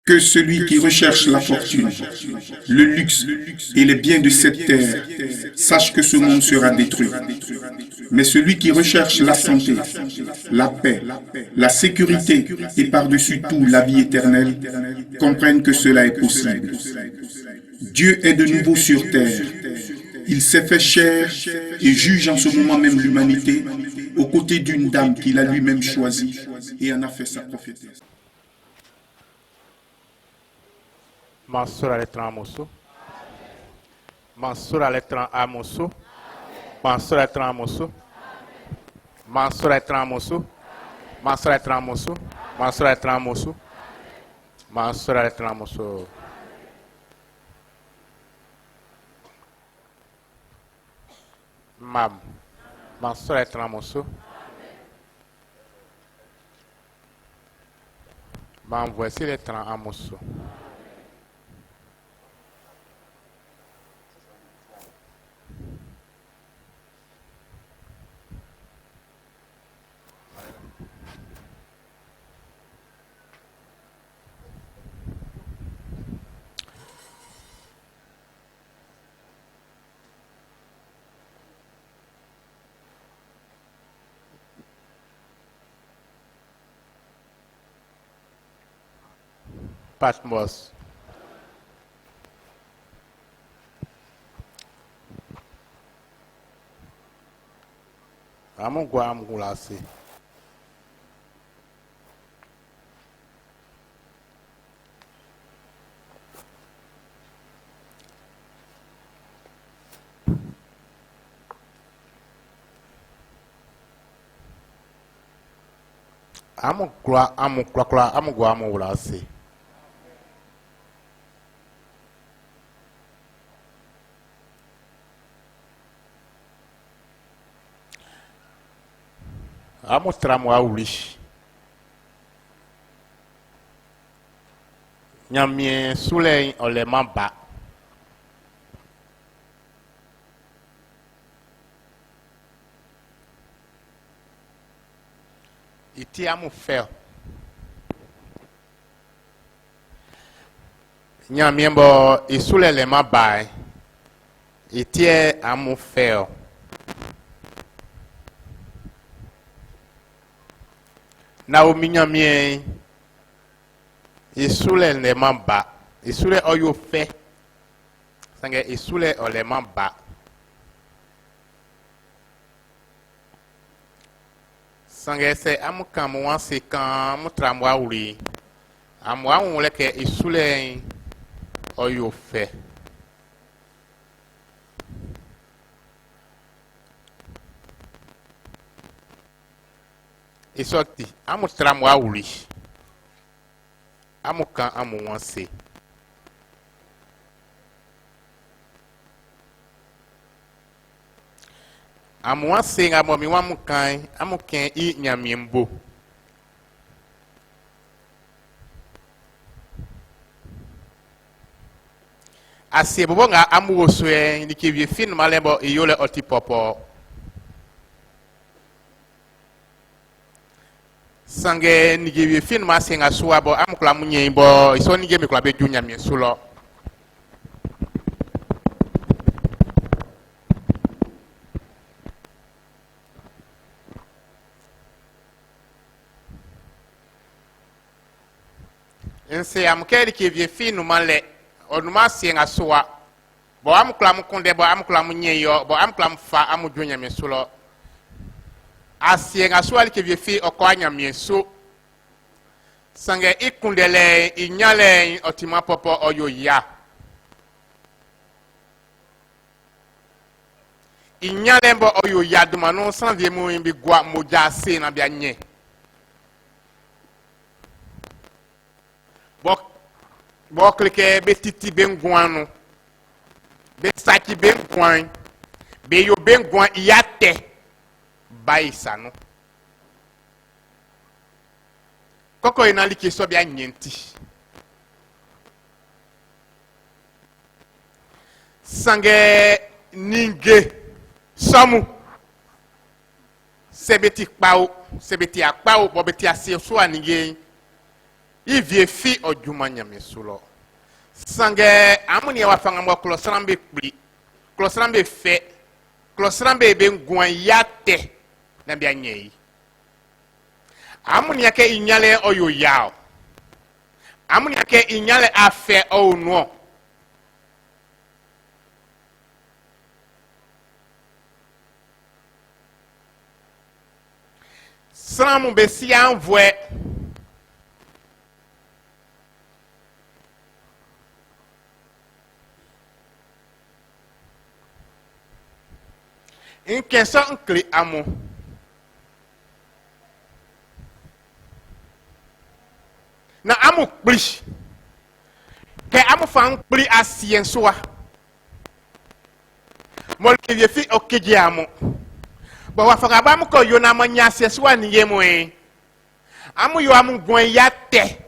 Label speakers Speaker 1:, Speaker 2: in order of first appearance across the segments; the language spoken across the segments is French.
Speaker 1: Que celui qui recherche la fortune, le luxe et les biens de cette terre sache que ce monde sera détruit. Mais celui qui recherche la santé, la paix, la sécurité et par-dessus tout la vie éternelle comprenne que cela est possible. Dieu est de nouveau sur terre. Il s'est fait chair et juge en ce moment même l'humanité aux côtés d'une dame qu'il a lui-même choisie et en a fait sa prophétesse.
Speaker 2: Mansura letran amoso. Mansura letran amoso. Mansura letran amoso. Mansura letran amoso. Mansura letran amoso. Mansura letran amoso. Mansura letran amoso. Mam. Mansura letran amoso. Mam voici letran amoso. Patmos. Amugwa amugulasi. Amugwa amugulasi. Amutramu auli. Nyamie sule oleman ba. Iti amu fel. Nyamie bo isule leman ba. Iti amu fel. Naomi nyamie isule leman ba. Isule oyo fe. Sange isule oleman ba. Sange se amukamu wansi kan mutramwa uli. Amwa unleke isule oyo fe. Isoti amutramwa uli. Amukan amu wansi. Amuan se nga momi wa mukan amuken I nyamiembo. Ase bobo nga amu oswe ndike vie fin malembo iyole oti popo. Sange ndike vie fin ma se nga suabo amukla munye imbo iso nige mikla be junya miesulo. Nse amukeri ki vie fi numale onuma sienga suwa bo amukla mukunde bo amukla munyeyo bo amukla mfa amujunya mesulo asienga suwa ki vie fi okwanya miesu sange ikundele inyale otima popo oyo ya inyale mbo oyo ya dumanu sanvie mu imbi gwa moja se na bia nye bo klike be titi ben guanu be saki ben guan be yo ben guan yate baisanu koko ina like so bia nyenti sange ninge samu sebeti akpao bo beti asie so aninge I vie fi o juma nyame sulo. Sange amuni wa fanga mo klosrambe pli. Klosrambe fe. Klosrambe be ngwan yate na bia nyei. Amuni yake inyale oyo yao. Amuni yake inyale afe o no. Sramu be si envoie. In question clé amu. Na amu pli. Ke amu fan pli asien soa. Mol ke vie fi okeji amu. Bo wa faka ba mu ko yo na manya asien soa ni yemu e. Amu yo amu gwan yate.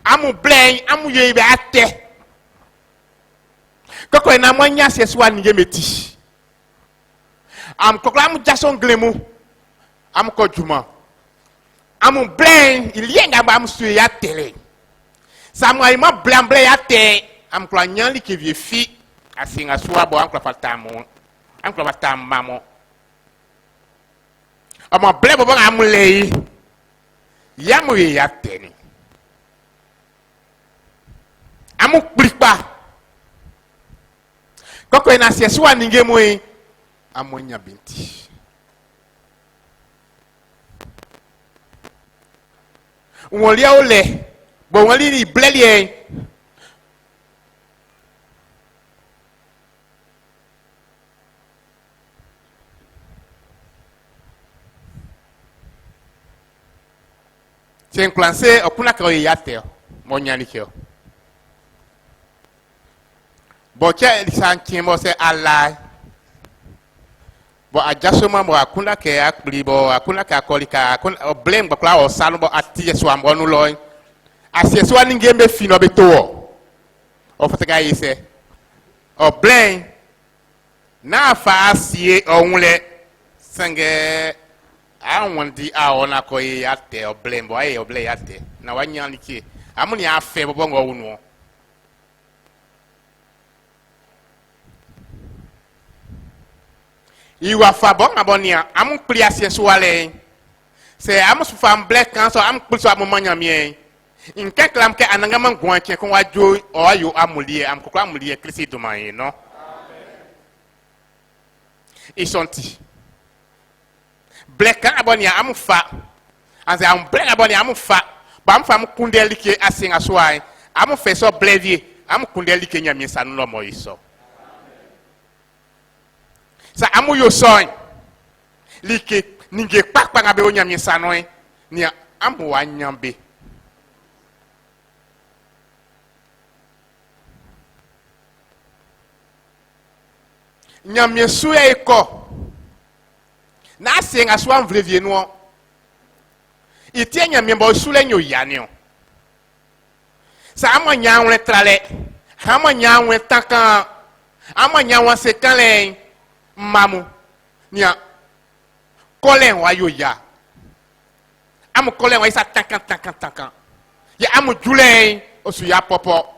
Speaker 2: Amu blen, amu ye be ate. Koko na manya asien soa ni yemeti. Am kokla mu jason glemu am ko juma am brain il yenga ba am su ya tele samwa ima blanc ya te am kla nyali ke vie fi asinga suwa bo am kla fatamo am kla fatamamo am blanc bo am lei yamu ya teni am klikpa koko ina se suwa ningemu amonya binti wolia ole bo wali ni blelie c'est clancer okuna ko yate monya ni kyo bo cha lisan kimbo se allah bo ajasoma mo akunda ke akuli bo akunda ka kolika akunda o blame bo kla o sanu bo atie so ambo nu loy asie so ani ngembe fino be to o fotega yise o blame na fa asie o nwle sange awon di a ona ko yate o blame bo aye o blame yate na wanya niki amuni afe bo ngo wunu Iwa fa bon abonia am pli asien soale c'est am su fam black kan so am pli so am manya mien in ka klam ke ananga man gwan ke ko wajo o ayo amulie am ko amulie krisi do man no isonti black kan abonia am fa anze am black abonia am fa ba am fa am kundeli ke asien asoai am fe so blevie am kundeli ke nyamie sanu no mo iso sa amu yo soin like ninge pakpa ngabe onyamye sanoe ni amu wanyambe nyamye suye eko na asenga so anvlevie no itie nyamye bo sule nyo yanio sa amu nyanwe trale amu nyanwe taka amu nyanwa sekale mamu nia kolen wa yo ya amu kolen wa isa takan ya amu jule osu ya popo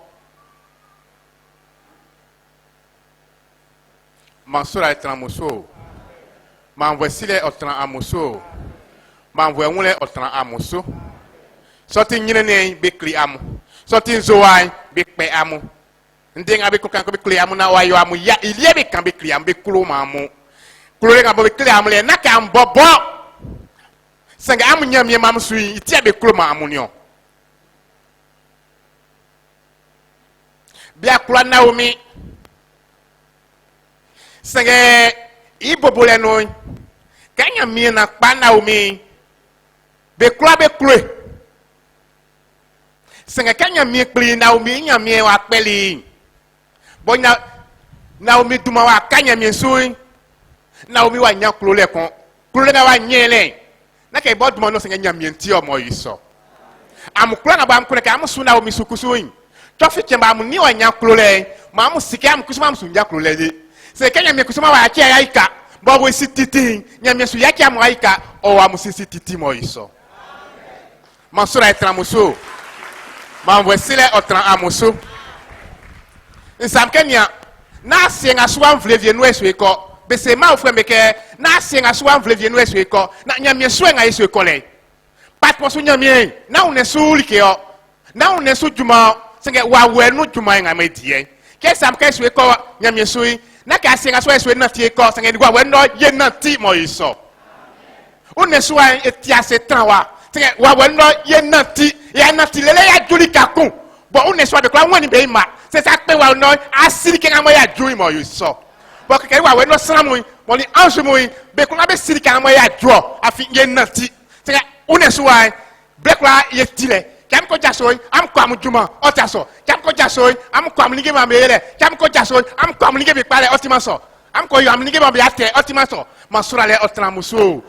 Speaker 2: mansura etran muso man voisile otran amuso man voyule otran amuso soti nyine be kli amu soti zoai be pe amu ndenga be kokan ko be kli amu na wa yo amu ya ilie be kan be kli amu be kulo mamu kulo nga bo be kli amu le na ka mbobo sanga amu nyamie mamu sui itia be kulo mamu nyo bia kulo Naomi sanga ibobole no kanya mi na pa Naomi be kulo sanga kanya mi kli Naomi nyamie wa peli bonya Naomi duma wa kanya mi sui Naomi wa nya kulo le kon kulo na wa nyele na ke bo duma no sanga nyamie nti o mo yiso am kulo na ba am kulo ka am su Naomi sukusuin tofi kemba am ni wa nya kulo le ma am sike am kusuma am su nya kulo le se kenya mi kusuma wa akia yaika bo bo sititi nyamie su yaki am yaika o wa mu sititi mo yiso mansura etramuso voici les autres amosso. Nous savons que na senga soa mvle vie no eso eko. Be se ma ofre meke na senga soa mvle vie no eso eko. Na nyamie so nga eso eko le. Pat mo so nyamie na unesu like yo. Na unesu juma senge wa wenu juma nga medie. Ke sam ke eso eko nyamie so yi na ka senga so eso na tie eko senge wa wenu ye na ti mo iso. Unesu an etia se tan wa senge wa wenu ye na ti ya na ti lele ya juli kakun. Bo unesu de kwa woni be ma. C'est ça que nous avons assis qui a moyen de jouer moi ça. Parce que nous avons sans moi, mon ange moi, mais qu'on a des sili qui a moyen de jouer à finir nanti. C'est que on est soit black là il est tiré. Quand on jasoy, am comme juma, on jaso. Quand on jasoy, am comme ligue ma meilleure. Quand on jasoy, am comme ligue avec parler optimaso. Am ko yo am ligue ma biate optimaso. Mansura le otramuso.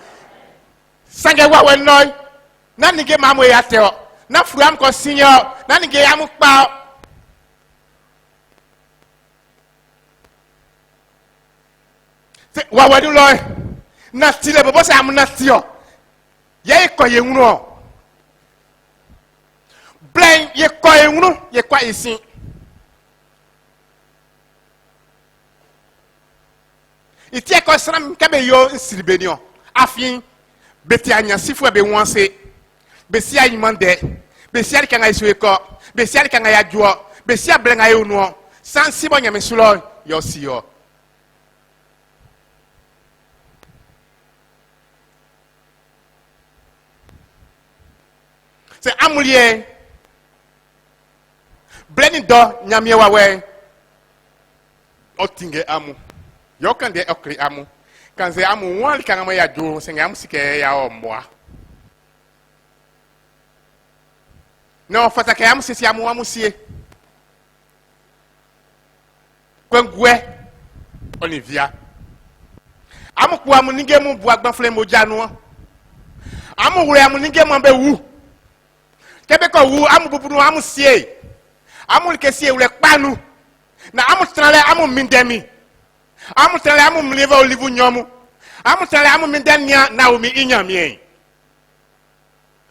Speaker 2: Sange wa wenoy. Na ligue ma moyen ate. Na fuam ko senior, na ligue am pa. Wa wadu loy nati le bobo sa am nati yo ye ko ye ngunu blen ye ko ye ngunu ye kwa isin itie ko sram ka be yo nsiribenion afin beti anya sifu be wanse be si ayimande be si ali kanga isu ko be si ali kanga ya juo be si ablen ayo no san sibo nyame sulo yo si yo. C'est amulier bleni do nyamie wawe otinge amu yo kan de okri amu kan ze amu wan kan ma ya jo se ngam sike ya omwa no fata ke amu sisi amu sie kwengwe Olivia amu ku amu ninge mu bu agban fle moja no amu wure amu ninge mo be wu kebe ko wu amu bubunu amu sie amu ke sie wule kpanu na amu trale amu mindemi amu trale amu mleve olivu nyomu amu trale amu mindenia na umi inyamie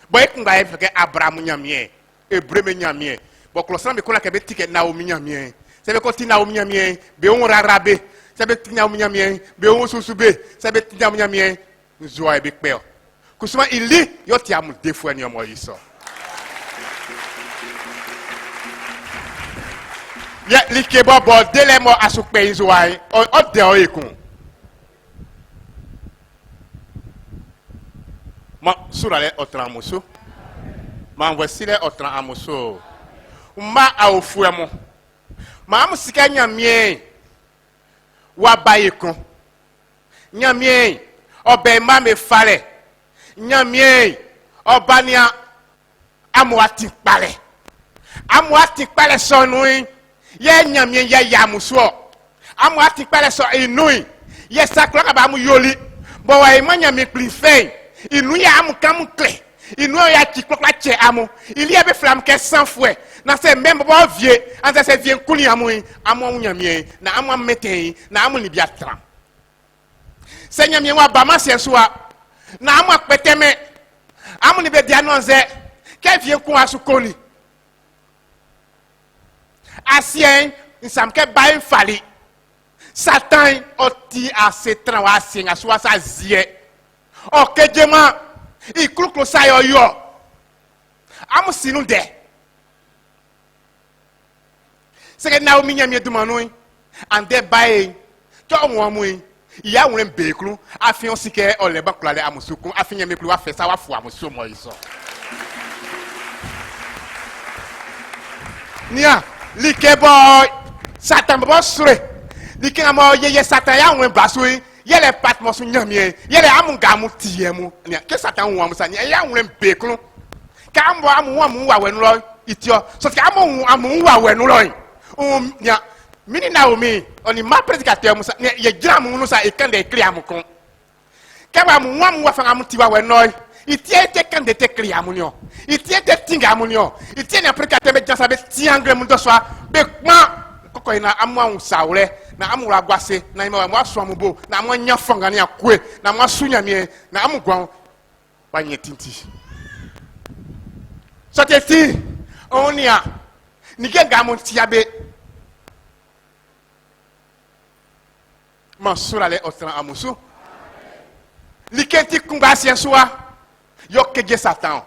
Speaker 2: boy kunga efeke abramu nyamie ebreme nyamie bo klosan be kona kebe ticket na umi nyamie sebe ko ti na umi nyamie be on rarabe sebe ti na umi nyamie be on susube sebe ti na umi nyamie nzo e be pe kusuma ili yo ti amu defu eni omo yiso. Ya likebo bo dele mo asukpe inzuai o de o ekun ma sura le otran muso ma voici le otran amuso ma aofuemo ma amusika nyamie wa bayekun nyamie obe ma me fale nyamie obania amuati pale sonui ye nyamie ye yamuso amu atikpele so inui ye sakla ka ba mu yoli bo wa imanya me plife inu ya amu kam kle inu ya tikpokla che amu ili e be flam ke sans fouet na se membe bo vie anta se vie nkuni amu nyamie na amu meten na amu ni biatra se nyamie wa ba ma se soa na amu akpeteme amu ni be dia nonze ke vie nkun asukoni Asien, nous sommes que bain fali. Satan oti a setran wa asien aswa sa zie. O kejema I kluk lo sa yo. Amu sinu de. C'est na o minya mi dumanu ande bae. To o mo amu ya won be klu afion sike o le ba klale amusuku afinya me klu wa fe sa wa fu amusu mo iso. Nia Likebo Satan bo sure Likin amo ye Satan ya won basui ye le patmo su nyamie ye le amunga mu tiemu nia ke Satan won amusa nia ya won beklu ka ambo amu wa wenu lo itio so ka amu wa wenu lo nia mini Naomi oni ma predicateur musa nia ye gira mu no sa e kan de clear mu kon ka wa mu wa fa amu ti wa wenu itie te kan de te clear mu nio itie te tinga mu nio itie na predicateur be jansa be tiangle mu do so be kwan koko ina amu saure na amu ragwase na ima wa so amubo na amu nya fonga ne akwe na amu sunya mie na amu gwan wa nyetinti so te ti On y a. Ni ke gamon tiabe. Mansura le otran amusu. Li kenti kumbasi swa. Yo keje Satan.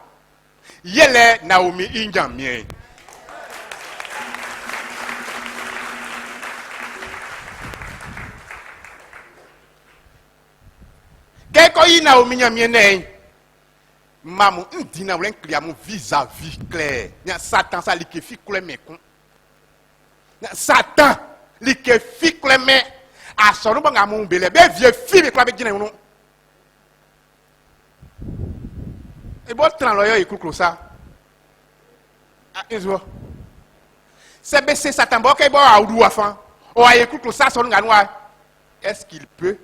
Speaker 2: Yele Naomi injamie. Keko yi Naomi nyamie ne. Mamu ndina wlen klia mon vis-à-vis clair. Nya Satan ça li ke fi kle me kon. Nya Satan li ke fi kle me a sonu banga mon bele be vie fi me kla be gina no. E bo tran lo yo e kuklo ça. Ah inzo. C'est baisser Satan bo ke bo a odu afan. O a e kuklo ça sonu ga noa. Est-ce qu'il peut?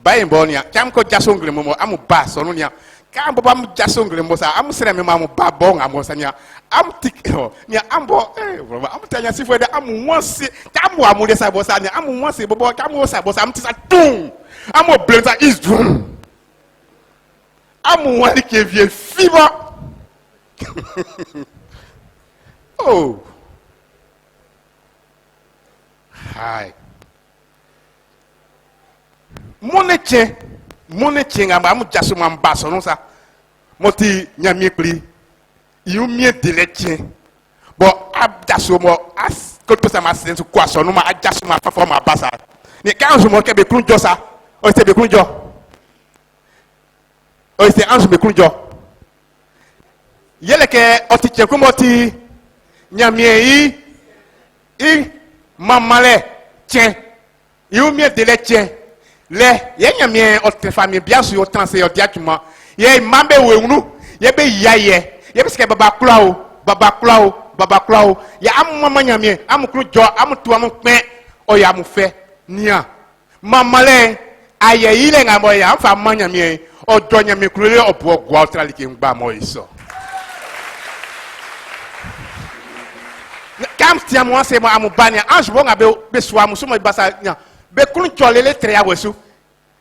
Speaker 2: Bayin bonia kam ko jasongle momo amu ba sonu nia kam bo bam jasongle mo sa amu sere me mamu ba bon amo sa nia am tik nia ambo am tanya sifo de amu wonse kam wa mu de sa bo sa nia amu wonse bo kam wo sa bo sa am tisa tum amu blenda is drum amu wali ke vie fibo oh hi Moneche ngamba amu jaso mambaso non sa moti nyamie kli yu mie deleche bo ab jaso mo as ko to sa ma sensu kwa so no ma ajaso ma fa ma basa ni kanzo mo ke be kunjo sa o se be kunjo o se anzo be kunjo yele ke oti che ko moti nyamie i mamale che yu mie deleche le yenya mien autre famille bien sûr autant c'est directement ye mambe wenu ye be yaye ye biske baba klao ya am mama nyamie am kru jo am tu am pe o ya mu fe nia mamale aye ile ngamo ya am fa manya mie o jo nyamie kru le obo gwa autrali ke ngba mo iso kam tia mo se mo am bania ange bo ngabe be so am so mo basa nya be kunu cholele tre ya wesu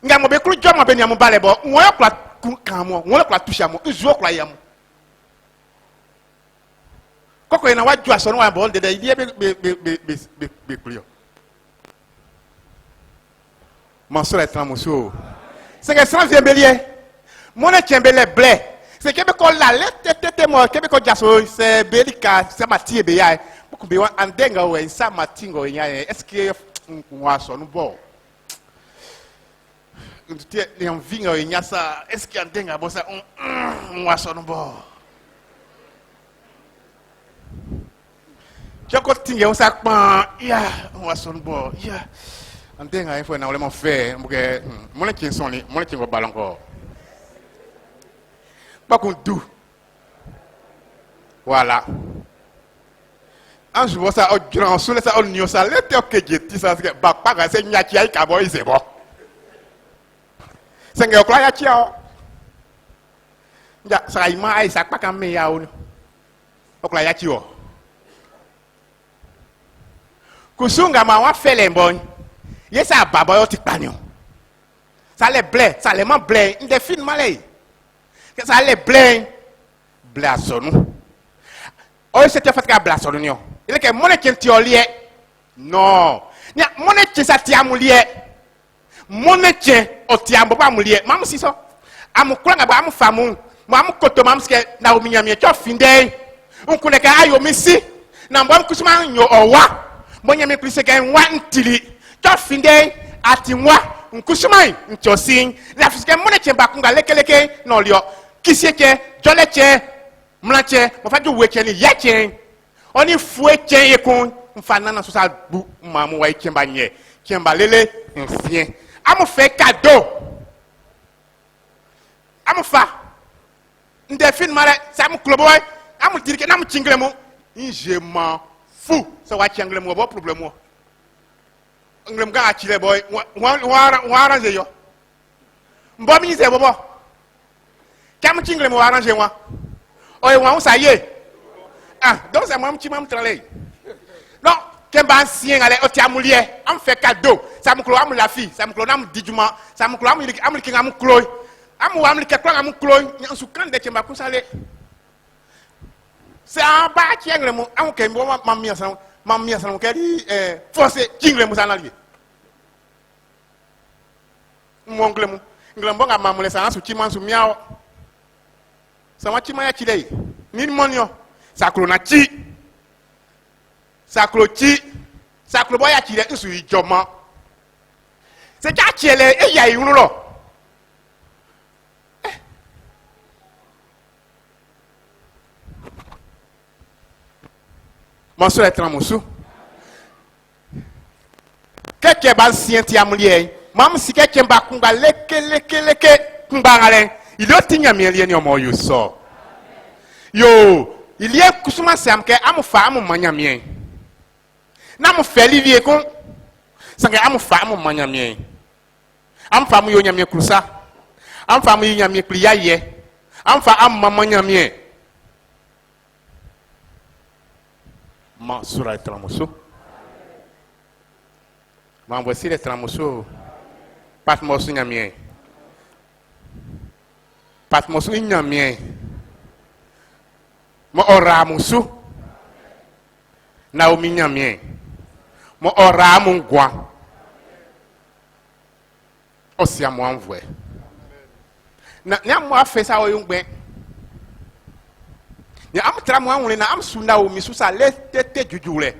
Speaker 2: nga mo be kunu jo mo be nyamu bale bo won kla kan mo won kla tusha mo nzuo kla yam koko ina waju aso no wa bo de idie be klio mansura etramoso c'est que sans vient belie mon etiembele blé c'est que be ko la letete mo ke be ko jaso c'est belika c'est matie be ya ko be wan andenga we sa matingo nya est-ce que wa so no bo ntie ni envinga nya sa est-ce que andenga bo sa wa so no bo Joko tinge on sa pan ya wa so no bo ya andenga il faut na vraiment faire porque mon qui sont ni mon qui go ballon ko pas qu'on dou voilà ange bo sa o grand sous ça on nyo sa le te o kejeti sa que ba pa ga se nyaki ai ka bo ise bo se nge okla ya chi o ja sa ima ai sa pa kan me ya o okla ya chi o kusunga ma wa fele mbon yesa baba yo ti panyo ça les blé ça les man blé inde fin malay que ça les blé blasonu o c'était fait ka blasonu nyo il que mon qui olie non nya mon qui ça ti amulie mon qui o ti ambo ba amulie mam si so amukula nga ba am famu mam koto mam ske na o minyamie cho finde unkule ka ayo misi na mbam kusuma nyo owa mbonyame klise ka nwa ntili cho finde ati nwa nkusumai nchosin la fisike mon qui bakunga lekeleke no lio kisieke joleche mlache mafaju weche ni yache oni fue chen yekun mfana na social bu mamu wa ikemba nye kemba lele nsien amu fe cadeau amu fa nde fin mare sam klobo amu dirike na mu chingle mo je m'en fous ça wa chingle mo bo problème mo nglem ga achile boy wa arrange yo mbo mi ze bobo kam chingle mo arrange wa oy wa ça y est ah donc c'est moi qui m'am tralé non Kemba ancien ale oti amulie am fait cadeau ça me clo am la fille ça me clo am dijuma ça me clo am ki am clo am li ke clo am clo nyan su kan de kemba ku sale c'est en bas qui engle mo am ke mo mamia sa ke di forcer kingle mo sanali mo ngle mo nga mamule sa su chiman su miao sa ma chima ya chidei ni monyo sa clo na chi Saklo boya chile nsu ijoma. Se ka chele e ya irun lo. Monso etra musu. Keke ba sienti amulie. Mam si keke mba kunga leke kunga ngale. Ilo tinya mieli ni omo yo so. Yo, il y a kusuma samke amufa amu manya mien. Na mo feli vie kon sange am fa mo manyamie am fa mo yo nyamie krusa am fa mo nyamie kliaye am fa am mamanyamie ma sura tramoso ma voici les tramoso pat mo su nyamie pat mo su nyamie mo ora musu na o minyamie mo ora mungwa osia mo anvwe na mo afesa o yungbe ya am tra mo anwule na am suna o misusa le tete jujule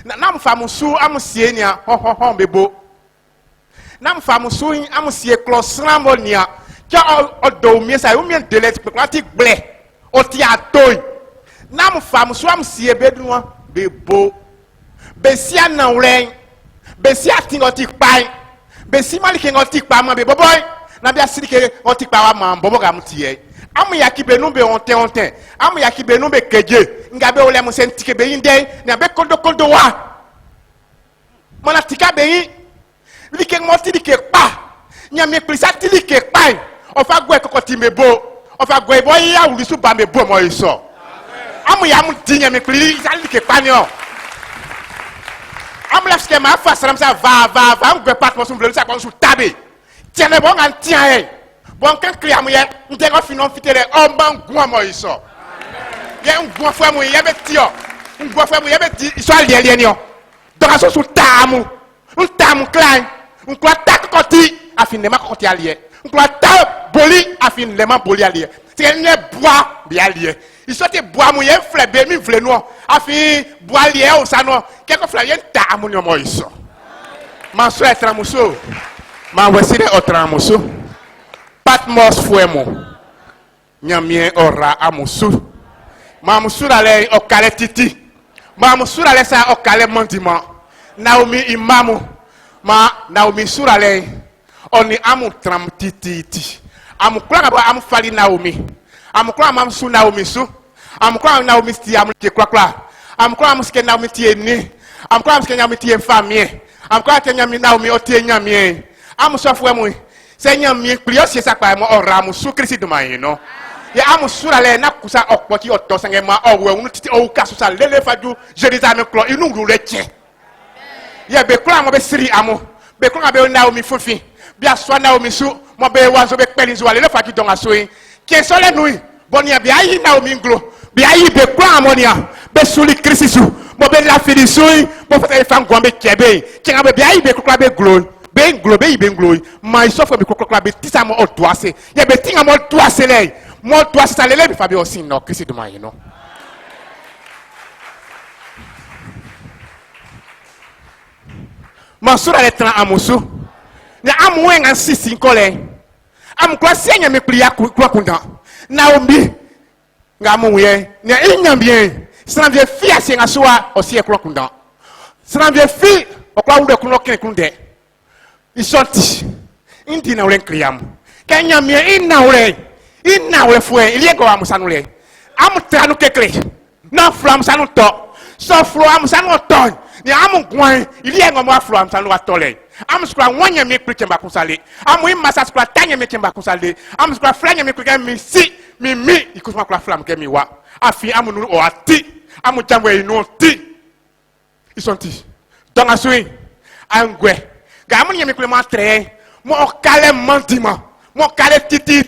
Speaker 2: na mo fa mo su am sie nia ho bebo na mo fa mo su am sie klosran mo nia ka o do mi sa o mi delete peklati gle o ti atoy na mo fa mo su am sie bedruwa bebo besia na ure besia tingoti pai besi malike ngoti pa ma be boboy na bia sidike ngoti pa wa ma bobo ga mutie amu yakibe no be onte amu yakibe no be keje ngabe ole mu sentike be inde na be kodo wa mona tika be yi like ngoti dike pa nyame plisa tilike pai o fa gwe kokoti mebo o fa gwe boy ya uri su ba mebo mo iso amu ya mu dinya me plili salike pa ni o am la skema fa salam sa va am gwe pat mo sum bleu sa ko su tabe tiene bon an tien e bon kan kriam ye nte ko finon fitere o ban gwa mo iso ye ngwa fo mo ye betio ngwa fo mo ye beti iso ali ni o donc aso su tamu un tamu klein un kwa tak ko ti afin le ma ko ti ali un kwa ta boli afin le ma boli ali c'est ne bois bi ali iso te bois mo ye flebe mi vle no afin bois li e o sa no quelque fois yen ta amunyo mo iso ma so etramuso ma wesire otramuso patmos fuemo nyamie ora amusu ma musura le okale titi ma musura le sa okale mondima naomi imamu ma naomi sura le oni amu tram titi amu kula ba amu fali naomi amu kula mam su naomi su amu kula naomi sti amu ke kula amu kula amu ske naomi ti ni am kwa mske nyami tie famie am kwa te nyami na omi otie nyami am so fo mu se nyami pli osie sakpa mo ora mu su krisi do man no ya am sura le na kusa okpoti oto sange ma owe unu titi o ka susa lele faju jerusalem klo inu ru reche ya be kla mo be siri amu be kla be na omi fufi bia so na omi su mo be wanzo be peli zo lele faju don asoyi ke so le nui bonia bia yi na omi nglo bia yi be kla amonia be suli krisi su mo be la finisoi mo fa fa ngombe kebe kinga be ayi be kokla be glory be glory my suffer be kokla be tisa mo odoase ye be tinga mo doase le mo doase sa lele be fa be osin no krisi do man no Mansura le tran amusu na amwen an sisi nkole am kwa senya me plia kwa kunda na ombi ngamuye na inyambien sans vie fi a senga soa aussi eklo kunda sans vie fi okwa wude kuno ken kunde isoti indi na ule kriam kenya mie ina ule fue iliego amusanule amutranu kekle na flam sanu to so flo amusanu to ni amu gwan iliego mo flo amusanu atole amuskra wanya me prichemba kusale amu imasa skra tanya me chemba kusale amuskra flanya me kuga mi si mi ikusma kula flam ke mi wa afi amunu o ati amu jamwe ino ti Ils sont ici. Donc, à celui, Angoué. Gamon yemi kule ma tre. Mo kale mandima. Mo kale titi.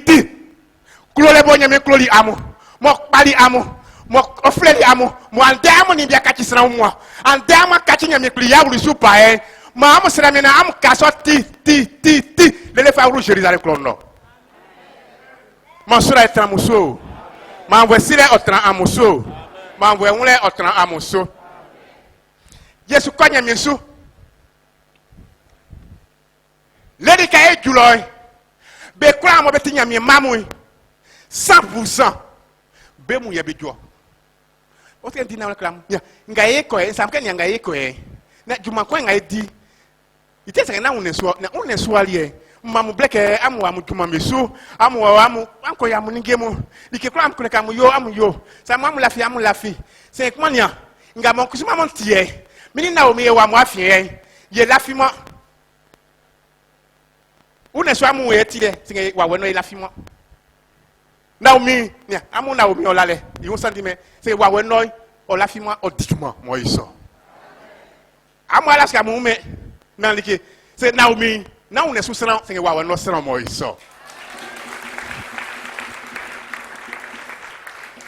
Speaker 2: Klole bo yemi kloli amo. Mo pali amo. Mo ofleli amo. Mo ande amo ni bia kati sra mo. Ande amo kati yemi kuli ya wuli supa Ma amo sra mena amo kaso ti. Lele fa wulu Jérusalem klono. Mon sura etra muso. Ma voici les otran amuso. Ma voici otran amuso. Yesu konya misu. Lady Kaye Juloy, be kwa mo beti nyame mamu 100%. Be mu ye bejo. O te ndina kram. Ngaye ko e sam ken ngaye ko e. Na juma ko ngaye di. Ite se na uneso ali mamu bleke amu amu juma mesu amu anko ya mu ngemu. Ike kwa am ko ka mu yo. Sam amu lafi. Se kmania nga mon kusuma mon tie. Mini na o me wa mu afie ye lafi mo. Une soit mou etile singe wa weno ila fimo Naomi nia amu Naomi olale you sentime se wa weno ola fimo odikuma mo iso amu ala ska mu me na like se Naomi na une su sran singe wa weno sran mo iso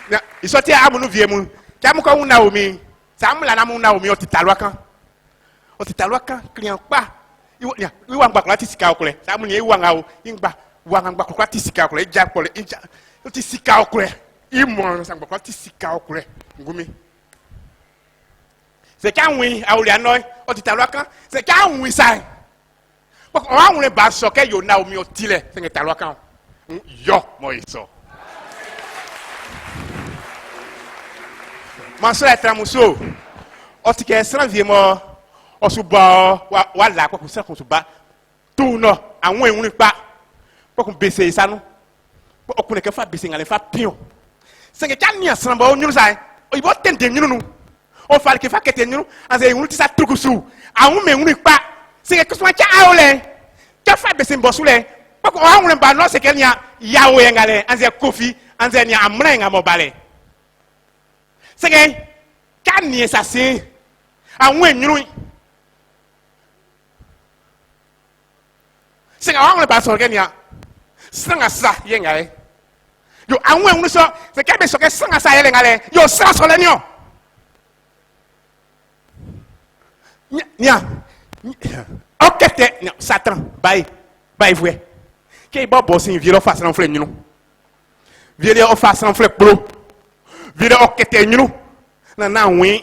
Speaker 2: nia iso ti amu nu vie mu ka mu ko Naomi sa amu la na mu Naomi otitalwa kan client pa Iwa ngba kwa tisika okule. Samu ni iwa ngao ingba ngba kwa tisika okule. Ija okule. Ija tisika okule. Imo sangba kwa tisika okule. Ngumi. Se ka nwi awuli anoy otitalwa kan. Se ka nwi sai. Poko wa nwe ba so ke yo na omi otile se ngetalwa kan. Yo mo iso. Mansura tramuso. Otike sran vie mo Osuba wala kwa kusa kusuba tu no awon ehun pa pokun bese isanu okun ke fa bese ngale fa pion senge kan ni asan ba onyuru sai oyibo tende nyuru nu o fa ke fa kete nyuru anze ehun ti sa trukusu awon mehun pa senge kusuma cha awole ke fa bese mbosu le pokun awon ba no seke nia yawo ngale anze kofi anze ni amre ngamo bale senge kan ni sase awon enyuru Sing awang le baso genia. Sanga sa yenga Yo anwe unu so se kebe so ke sanga sa yele ngale. Yo sa so le nyo. Nya. Okete nya Satan bye vwe. Ke bo bosin viro face nan fle nyunu. Vire o face nan fle pro. Vire okete nyunu. Na wi.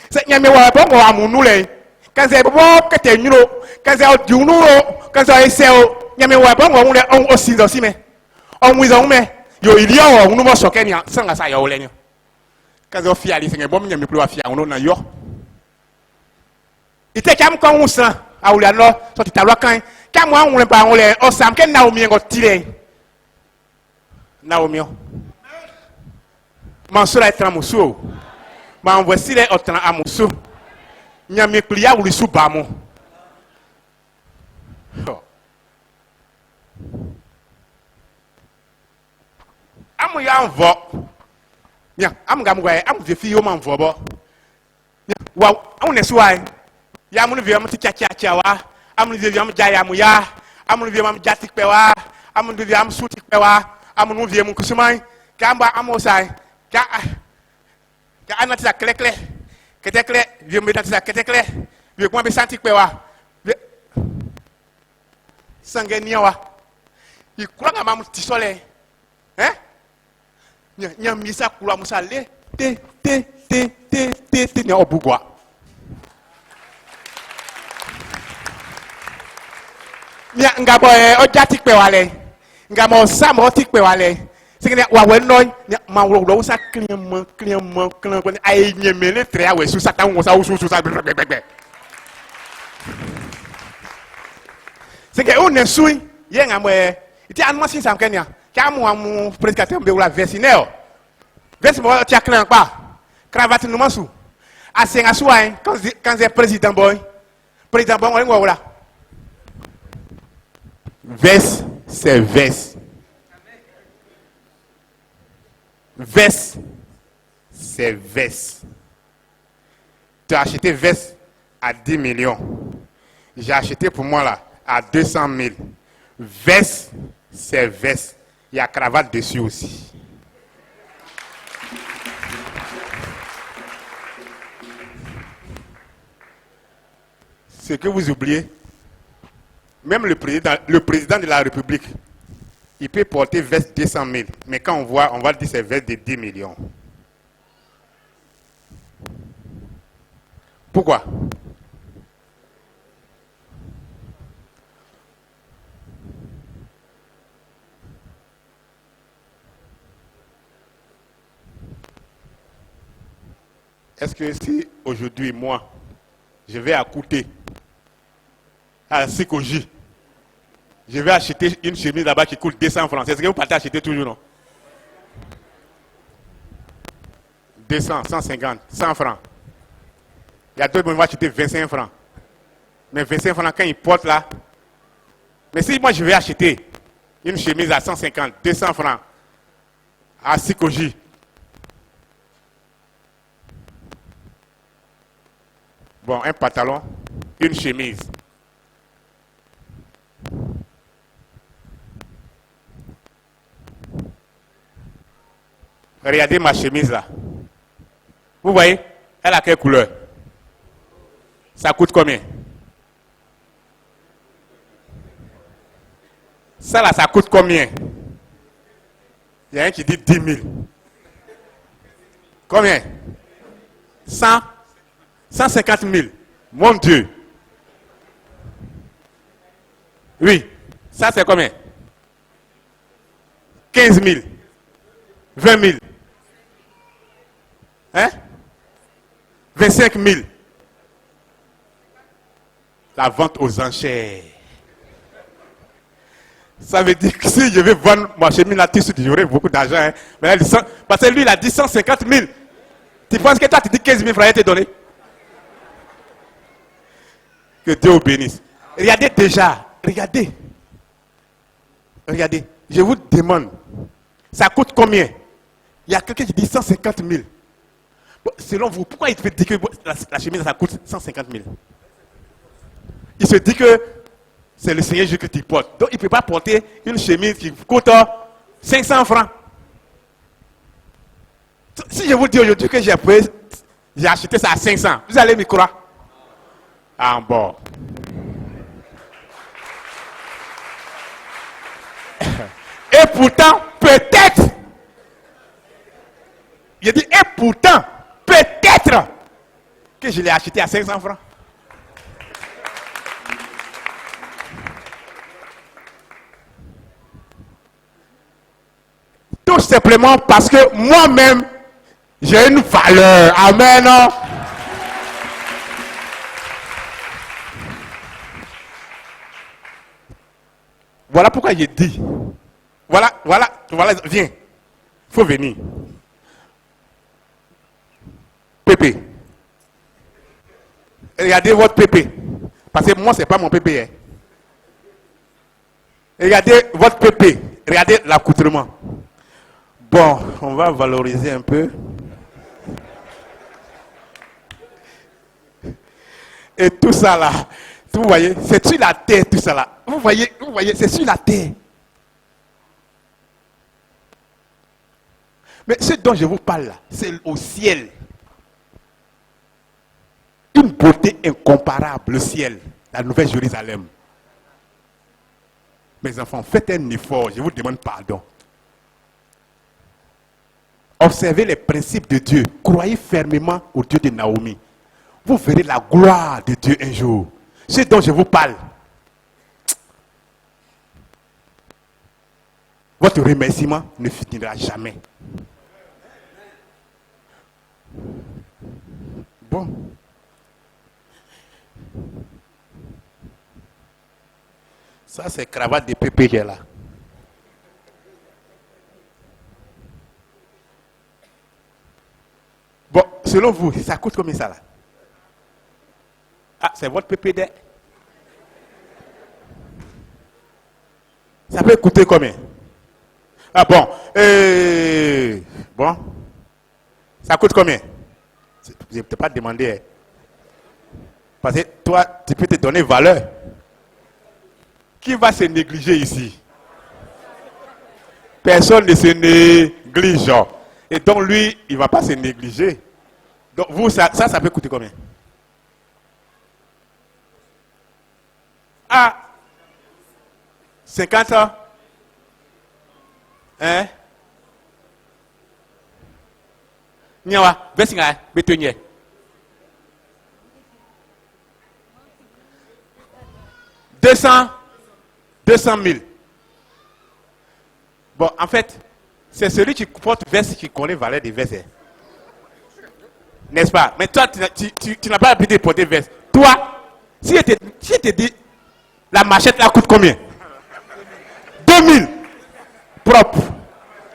Speaker 2: Se nya me wa bongo amunu le. Kanze bo okete nyunu. Kanze o diunu quand ça est il y a mes ouais bon on aussi me on vous me yo il y a on nous so kenya sanga sa yo lenyo quand ça fi ali singe bom nyame plus afia on na yo ite kam kon wusan awula no so ti talwa kan kam wa on ba on le o sam ken Naomi ngo tire Naomi Mansura etramuso ma voici les otran amuso nyame plus ya wuli su ba mo Amu ya mvo. Nya, amu gamugwa amu vie fi yo ma mvo bo. Nya, wa amu ne suai. Ya amu vie amu ti cha wa. Amu vie amu ja ya mu ya. Amu vie amu jati pe wa. Amu vie amu suti pe wa. Amu vie amu kusumai. Kamba amu sai. Ka anati sa klekle. Ketekle, vie me sa ketekle. Vie kwa be santi pe wa. Sangenia wa. Ikura nga mamu tisole. Nya misa kula musa le te nya obugwa. Nya ngabo o jati pe wale. Ngamo samo ti pe wale. Singene wa we no nya ma wo sa client ko ay nyemele tre awe su sa tan wo sa su sa bebe. Singene o ne sui ye ngamwe iti anma sin sam kenya. Kamu amu prédicateur be wala versineo. Versi mo ti akran pa. Cravate no masu. Asenga suai quand c'est président boy. Président boy ngwa wala. Veste c'est veste. Veste c'est veste. Tu as acheté veste à 10 millions. J'ai acheté pour moi là à 200 000. Veste, c'est veste. Il y a cravate dessus aussi. Ce que vous oubliez, même le président de la République, il peut porter veste 200 000. Mais quand on va dire c'est veste de 10 millions. Pourquoi? Est-ce que si aujourd'hui, moi, je vais à Kouté, à Sikoji, je vais acheter une chemise là-bas qui coûte 200 francs, est-ce que vous partez acheter toujours, non? 200, 150, 100 francs. Il y a d'autres qui vont acheter 25 francs. Mais 25 francs, quand ils portent là. Mais si moi je vais acheter une chemise à 150, 200 francs à Sikoji, bon, un pantalon, une chemise. Regardez ma chemise là. Vous voyez, elle a quelle couleur? Ça coûte combien? Ça là, ça coûte combien? Il y a un qui dit 10 000. Combien? 100? 150 000. Mon Dieu. Oui. Ça c'est combien? 15 000. 20 000. Hein? 25 000. La vente aux enchères. Ça veut dire que si je vais vendre ma chemise là, j'aurai beaucoup d'argent. Hein? Mais là, parce que lui, il a dit 150 000. Tu penses que toi, tu dis 15 000 francs, il te donné? Que Dieu vous bénisse. Regardez déjà. Regardez. Regardez. Je vous demande. Ça coûte combien? Il y a quelqu'un qui dit 150 000. Bon, selon vous, pourquoi il fait dire que la chemise, ça coûte 150 000? Il se dit que c'est le Seigneur Jésus que tu portes. Donc, il ne peut pas porter une chemise qui coûte 500 francs. Si je vous dis aujourd'hui que j'ai acheté ça à 500, vous allez me croire? Ah bon. Et pourtant, peut-être, il dit, et pourtant, peut-être que je l'ai acheté à 500 francs. Tout simplement parce que moi-même, j'ai une valeur. Amen. Voilà pourquoi j'ai dit. Voilà, viens. Il faut venir. Pépé. Regardez votre pépé. Parce que moi, ce n'est pas mon pépé. Hein. Regardez votre pépé. Regardez l'accoutrement. Bon, on va valoriser un peu. Et tout ça là, vous voyez, c'est sur la terre tout ça là. Vous voyez, c'est sur la terre. Mais ce dont je vous parle là, c'est au ciel. Une beauté incomparable, le ciel, la Nouvelle Jérusalem. Mes enfants, faites un effort, je vous demande pardon. Observez les principes de Dieu. Croyez fermement au Dieu de Naomi. Vous verrez la gloire de Dieu un jour. Ce dont je vous parle. Votre remerciement ne finira jamais. Bon. Ça, c'est cravate de pépé qui est là. Bon, selon vous, ça coûte combien ça là? Ah, c'est votre PPD. Ça peut coûter combien? Ah bon. Bon. Ça coûte combien? Je ne t'ai pas demandé. Parce que toi, tu peux te donner valeur. Qui va se négliger ici? Personne ne se néglige. Et donc lui, il ne va pas se négliger. Donc vous, ça peut coûter combien? Ah, 50 ans. Hein? Nyawa, besinga, betonye. Deux cent 000. Bon, en fait, c'est celui qui porte veste qui connaît la valeur des vestes. N'est-ce pas? Mais toi, tu n'as pas l'habitude de porter veste. Toi, si je te dis, la machette là coûte combien? 2000. Propre.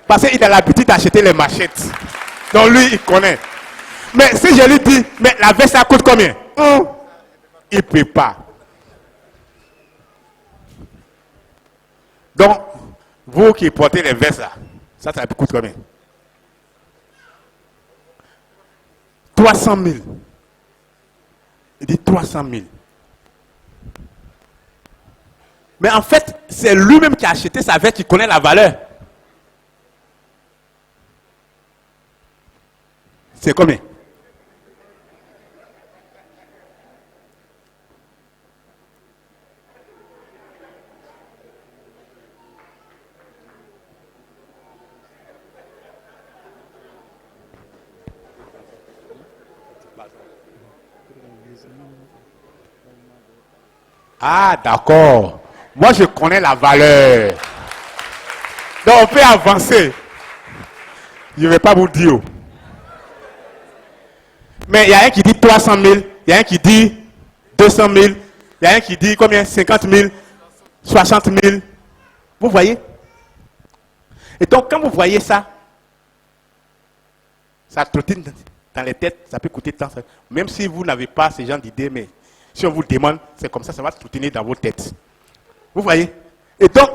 Speaker 2: Parce qu'il a l'habitude d'acheter les machettes. Donc lui, il connaît. Mais si je lui dis, mais la veste, ça coûte combien? Il ne peut pas. Donc, vous qui portez les vestes là, ça coûte combien? 300 000. Il dit 300 000. Mais en fait, c'est lui-même qui a acheté sa veste, qui connaît la valeur. C'est combien? Ah, d'accord. Moi, je connais la valeur. Donc, on peut avancer. Je ne vais pas vous dire. Mais il y a un qui dit 300 000, il y a un qui dit 200 000, il y a un qui dit combien? 50 000, 60 000. Vous voyez? Et donc, quand vous voyez ça, ça trottine dans les têtes, ça peut coûter tant. Même si vous n'avez pas ce genre d'idée, mais si on vous demande, c'est comme ça, ça va trottiner dans vos têtes. Vous voyez? Et donc,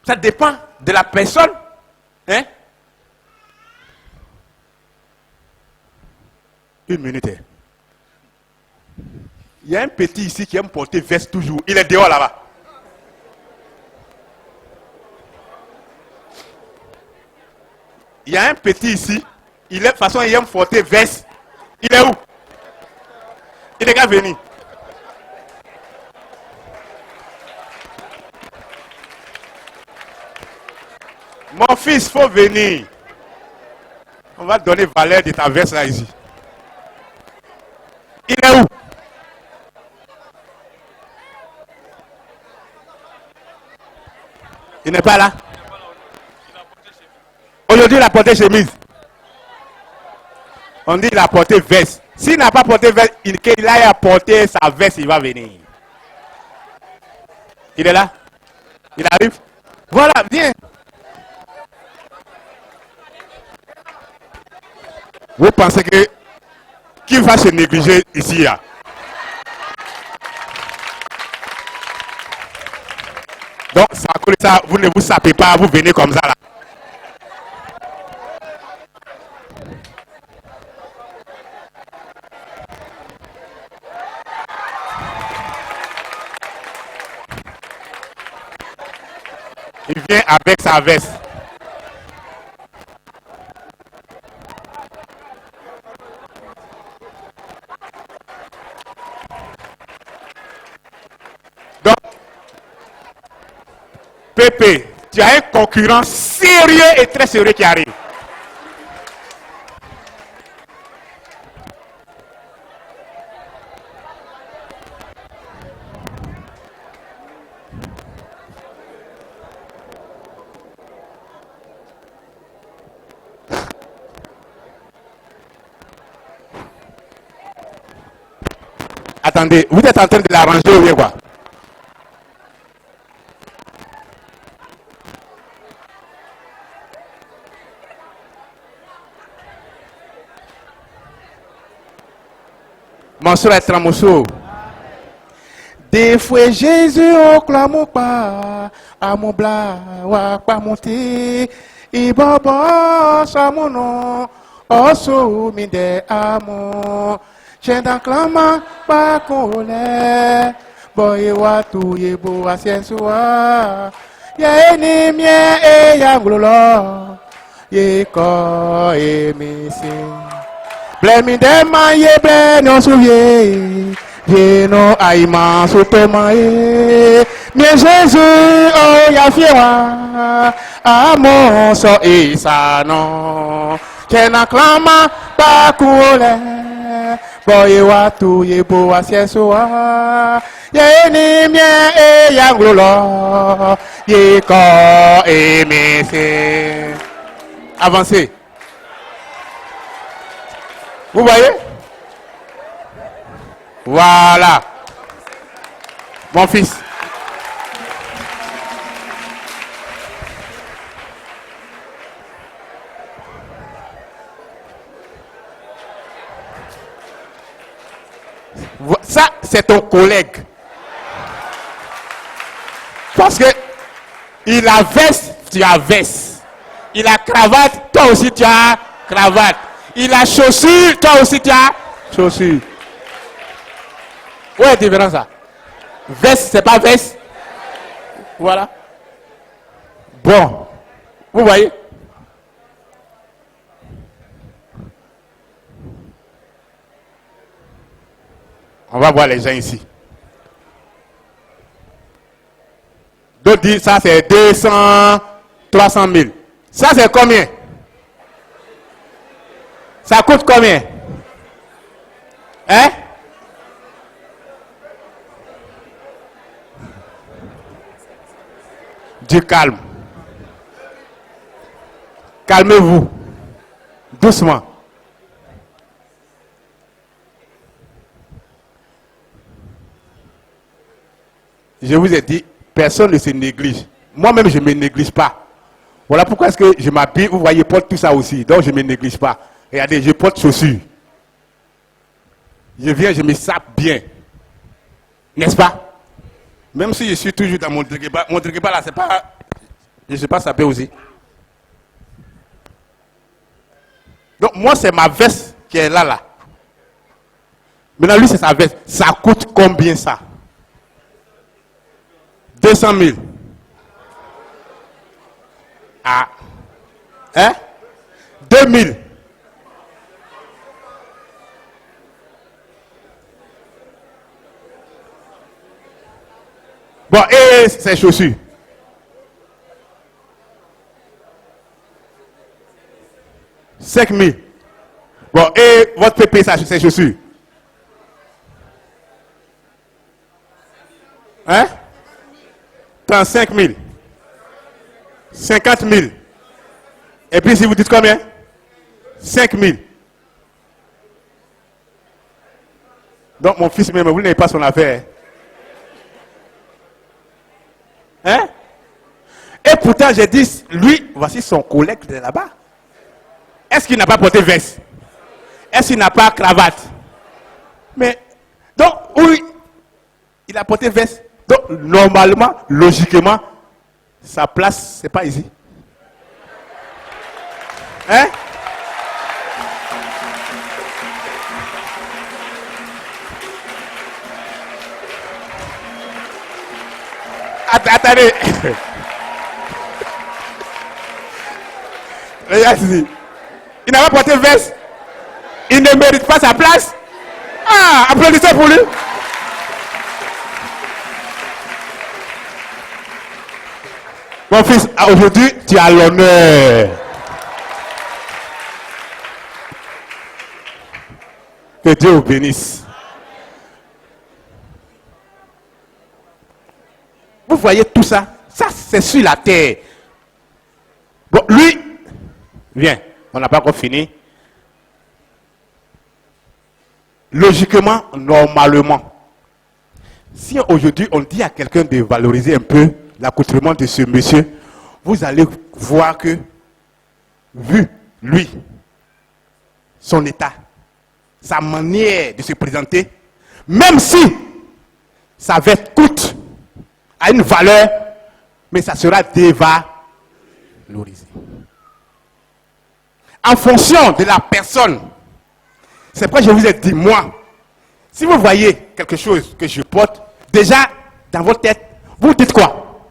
Speaker 2: ça dépend de la personne. Hein? Une minute. Il y a un petit ici qui aime porter veste toujours. Il est dehors là-bas. Il y a un petit ici. Il est, de toute façon, il aime porter veste. Il est où? Il est qu'à venir. Mon fils, il faut venir. On va donner valeur de ta veste là ici. Il est où? Il n'est pas là. Aujourd'hui, il a porté chemise. On dit qu'il a porté veste. S'il n'a pas porté veste, qu'il aille apporter sa veste, il va venir. Il est là? Il arrive? Voilà, viens. Vous pensez que qui va se négliger ici là? Donc, ça, vous ne vous sapez pas, vous venez comme ça là. Il vient avec sa veste. Donc, Pépé, tu as un concurrent sérieux et très sérieux qui arrive. Attendez, vous êtes en train de l'arranger ou bien quoi? Mon soeur est tramosso. Des fois Jésus au clame pas à mon blas ou pas monter et baba ça mon nom oh soumi de amour, j'ai d'un clamant pas colère, boy watu ye bo asiensua, ye ni mien e yanglolo, ye ko e misi. Blemi de ma ye ble non souvier, ye no aïman soutoma ye, mien Jésus oh ya fiera, amon so isa non, j'ai d'un clamant pas colère, boy watu ye bo asiensua, ye ni mien e yanglolo, ye ko e misi. Avancez. Vous voyez? Voilà. Mon fils. Ça, c'est ton collègue. Parce que il a veste, tu as veste. Il a cravate, toi aussi tu as cravate. Il a chaussures, toi aussi tu as chaussures. Où est la différence là? Veste, c'est pas veste. Voilà. Bon. Vous voyez? On va voir les gens ici. D'autres disent ça c'est 200, 300 000. Ça c'est combien? Ça coûte combien? Hein? Du calme. Calmez-vous. Doucement. Je vous ai dit, personne ne se néglige. Moi-même, je ne me néglige pas. Voilà pourquoi est-ce que je m'habille. Vous voyez, je porte tout ça aussi. Donc, je ne me néglige pas. Regardez, je porte chaussures. Je viens, je me sape bien. N'est-ce pas? Même si je suis toujours dans mon drigueba là, c'est pas... Je ne sais pas saper aussi. Donc, moi, c'est ma veste qui est là. Maintenant, lui, c'est sa veste. Ça coûte combien ça? 200 000. Ah. Hein? 2000. Bon, et ses chaussures? 5 000. Bon, et votre pépé, ses chaussures? Hein? 35 000. 50 000. Et puis si vous dites combien? 5 000. Donc mon fils même, vous n'avez pas son affaire. Hein? Et pourtant j'ai dit, lui, voici son collègue de là-bas. Est-ce qu'il n'a pas porté veste? Est-ce qu'il n'a pas cravate? Mais, donc, oui, il a porté veste. Donc, normalement, logiquement, sa place, c'est pas ici. Hein? Attendez. Regarde ici. Il n'a pas porté veste. Il ne mérite pas sa place. Ah, applaudissez pour lui. Mon fils, aujourd'hui, tu as l'honneur. Que Dieu vous bénisse. Vous voyez tout ça? Ça, c'est sur la terre. Bon, lui, viens, on n'a pas encore fini. Logiquement, normalement, si aujourd'hui on dit à quelqu'un de valoriser un peu l'accoutrement de ce monsieur, vous allez voir que, vu lui, son état, sa manière de se présenter, même si sa veste coûte à une valeur, mais ça sera dévalorisé. En fonction de la personne. C'est pourquoi je vous ai dit, moi, si vous voyez quelque chose que je porte, déjà, dans votre tête, vous dites quoi?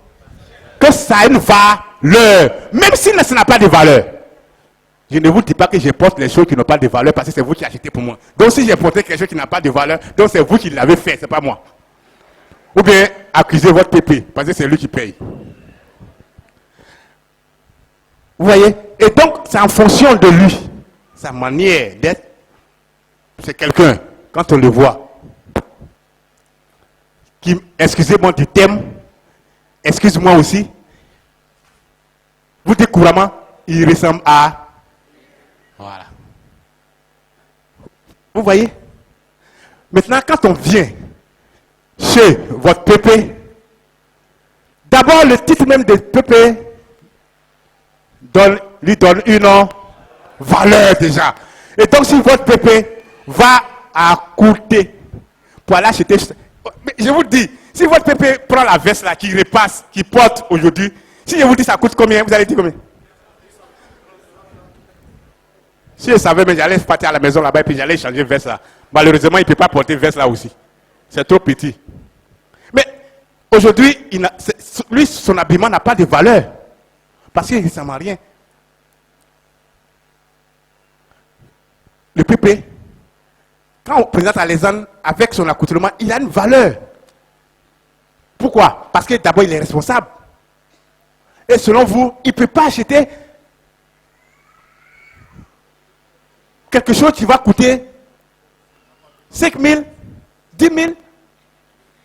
Speaker 2: Que ça a une valeur. Même si ça n'a pas de valeur. Je ne vous dis pas que je porte les choses qui n'ont pas de valeur parce que c'est vous qui achetez pour moi. Donc si j'ai porté quelque chose qui n'a pas de valeur, donc c'est vous qui l'avez fait, c'est pas moi. Ou bien accusez votre pépé parce que c'est lui qui paye. Vous voyez? Et donc c'est en fonction de lui. Sa manière d'être. C'est quelqu'un, quand on le voit, qui, excusez-moi du thème, excuse-moi aussi, vous dites couramment, il ressemble à... Voilà. Vous voyez? Maintenant, quand on vient chez votre pépé, d'abord le titre même de pépé lui donne une valeur déjà. Et donc si votre pépé va à coûter pour aller acheter... Mais je vous dis, si votre pépé prend la veste là, qui repasse, qui porte aujourd'hui, si je vous dis ça coûte combien, vous allez dire combien? Si je savais, mais j'allais partir à la maison là-bas et puis j'allais changer veste là. Malheureusement, il ne peut pas porter veste là aussi. C'est trop petit. Mais aujourd'hui, lui, son habillement n'a pas de valeur. Parce qu'il ne ressemble à rien. Le pépé, quand on présente Alexandre avec son accoutrement, il a une valeur. Pourquoi? Parce que d'abord, il est responsable. Et selon vous, il ne peut pas acheter quelque chose qui va coûter 5 000, 10 000,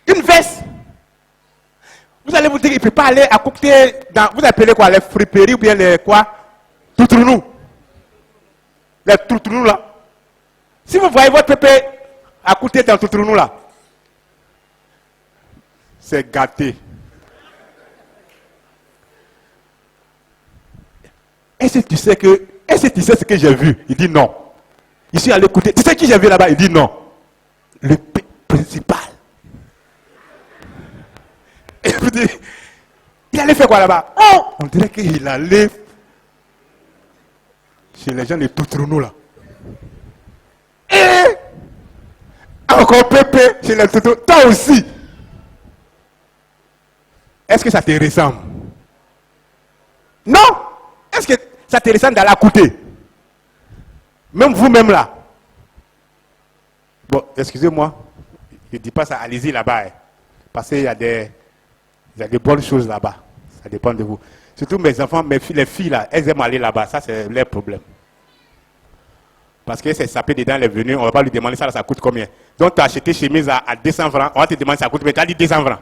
Speaker 2: une veste. Vous allez vous dire qu'il ne peut pas aller à côté dans, vous appelez quoi, les friperies ou bien les quoi? Toutrounou. Les toutrounou là. Si vous voyez votre pépé à côté dans toutrounou là, c'est gâté. Est-ce que tu sais ce que j'ai vu? Il dit non. Je suis allé écouter. Tu sais qui j'ai vu là-bas? Il dit non. Le principal. Et vous dites, il allait faire quoi là-bas? Oh, on dirait qu'il allait chez les gens de Toutrounou là. Et encore Pépé chez les Toutrounou. Toi aussi. Est-ce que ça te ressemble? Non. Est-ce que ça te ressemble d'aller à côté? Même vous-même là. Bon, excusez-moi. Je ne dis pas ça, allez-y là-bas. Hein. Parce qu'il y a des bonnes choses là-bas. Ça dépend de vous. Surtout mes enfants, les filles là, elles aiment aller là-bas. Ça, c'est leur problème. Parce que c'est sapé dedans, elle est venue, on ne va pas lui demander ça coûte combien. Donc tu as acheté chemise à 200 francs, on va te demander ça coûte combien. Tu as dit 200 francs.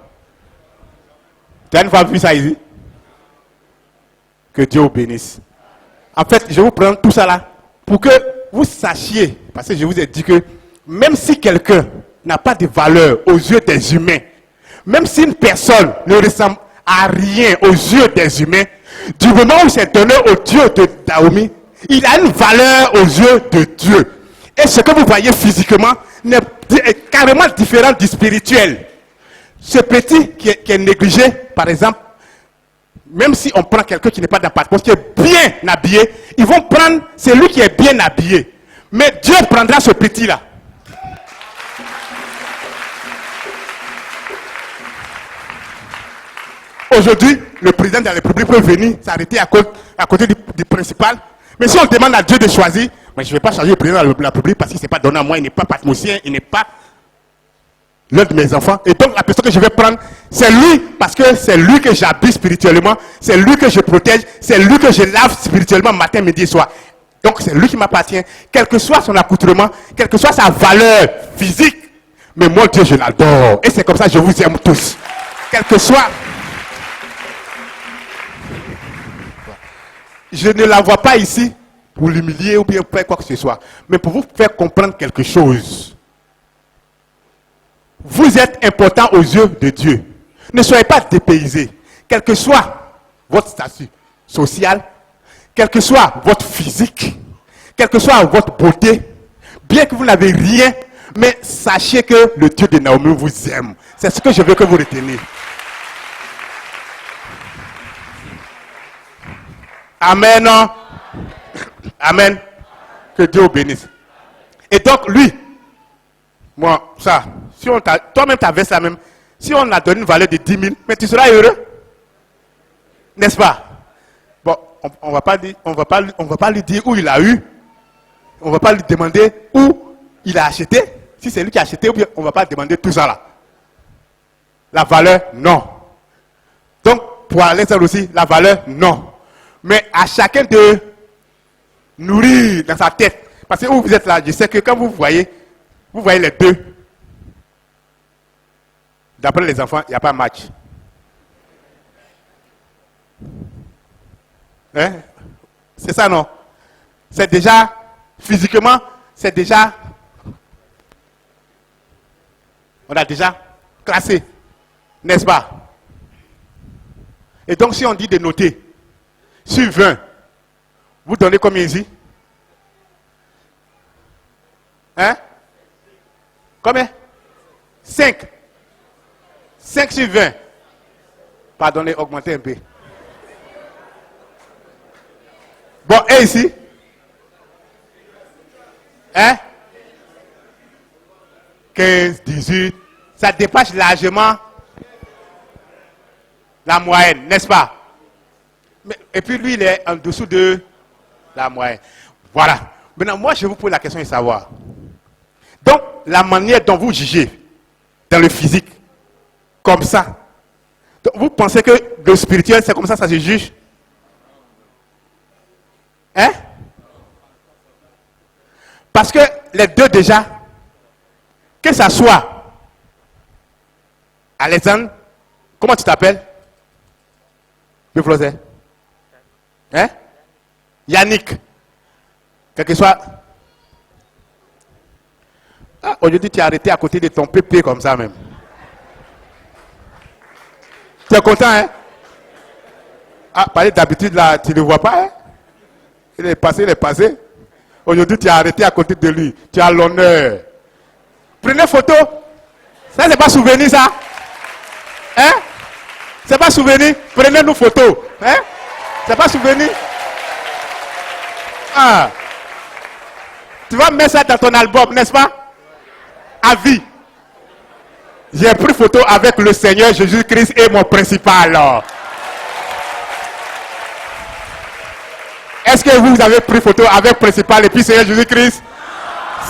Speaker 2: Tu as une fois vu ça ici? Que Dieu vous bénisse. En fait, je vous prends tout ça là pour que vous sachiez, parce que je vous ai dit que même si quelqu'un n'a pas de valeur aux yeux des humains, même si une personne ne ressemble à rien aux yeux des humains, du moment où c'est donné au Dieu de Dahomey, il a une valeur aux yeux de Dieu. Et ce que vous voyez physiquement est carrément différent du spirituel. Ce petit qui est négligé, par exemple, même si on prend quelqu'un qui n'est pas dans la qui est bien habillé, ils vont prendre celui qui est bien habillé. Mais Dieu prendra ce petit-là. Aujourd'hui, le président de la République peut venir s'arrêter à côté du principal. Mais si on demande à Dieu de choisir, mais je ne vais pas changer le président de la République parce qu'il ne s'est pas donné à moi, il n'est pas patmosien, il n'est pas l'un de mes enfants. Et donc la personne que je vais prendre, c'est lui, parce que c'est lui que j'habille spirituellement, c'est lui que je protège, c'est lui que je lave spirituellement matin, midi et soir. Donc c'est lui qui m'appartient, quel que soit son accoutrement, quelle que soit sa valeur physique. Mais moi, Dieu, je l'adore. Et c'est comme ça que je vous aime tous. Quel que soit... Je ne la vois pas ici pour l'humilier ou bien faire quoi que ce soit, mais pour vous faire comprendre quelque chose. Vous êtes important aux yeux de Dieu. Ne soyez pas dépaysés. Quel que soit votre statut social, quel que soit votre physique, quelle que soit votre beauté, bien que vous n'avez rien, mais sachez que le Dieu de Naomi vous aime. C'est ce que je veux que vous reteniez. Amen. Amen. Que Dieu vous bénisse. Et donc, lui, moi, ça, si on t'a, toi-même, tu avais ça même. Si on a donné une valeur de 10 000, mais tu seras heureux. N'est-ce pas? Bon, on va pas lui dire où il a eu. On ne va pas lui demander où il a acheté. Si c'est lui qui a acheté, on ne va pas demander tout ça là. La valeur, non. Donc, pour Alexandre aussi, la valeur, non. Mais à chacun de nourrir dans sa tête. Parce que où vous êtes là, je sais que quand vous voyez les deux. D'après les enfants, il n'y a pas de match. Hein? C'est ça, non? C'est déjà, physiquement, c'est déjà, on a déjà classé. N'est-ce pas? Et donc, si on dit de noter, sur 20, vous donnez combien ici? Hein? Combien? 5. 5 sur 20. Pardonnez, augmentez un peu. Bon, et ici? Hein? 15, 18. Ça dépasse largement la moyenne, n'est-ce pas? Et puis lui, il est en dessous de la moyenne. Voilà. Maintenant, moi, je vous pose la question de savoir. Donc, la manière dont vous jugez dans le physique, comme ça, donc, vous pensez que le spirituel, c'est comme ça se juge? Hein? Parce que les deux déjà, que ça soit Alexandre, comment tu t'appelles? Le Flosset. Hein? Yannick. Quel que soit. Ah, aujourd'hui, tu es arrêté à côté de ton pépé comme ça même. Tu es content, hein? Ah, parce que d'habitude, là, tu ne le vois pas, hein? Il est passé, il est passé. Aujourd'hui, tu es arrêté à côté de lui. Tu as l'honneur. Prenez photo. Ça, c'est pas souvenir, ça. Hein? C'est pas souvenir. Prenez nos photos. Hein? C'est pas souvenir. Ah. Tu vas mettre ça dans ton album, n'est-ce pas? À vie. J'ai pris photo avec le Seigneur Jésus-Christ et mon principal. Est-ce que vous avez pris photo avec le principal et puis Seigneur Jésus-Christ?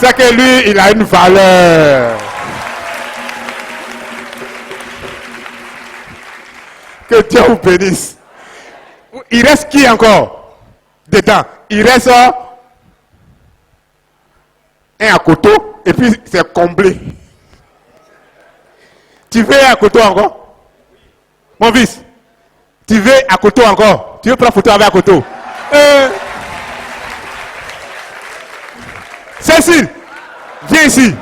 Speaker 2: C'est que lui, il a une valeur. Que Dieu vous bénisse. Il reste qui encore dedans? Il reste un à côté et puis c'est comblé. Tu veux un couteau encore? Mon fils, tu veux un couteau encore? Tu veux prendre photo avec un couteau? Cécile, viens ici.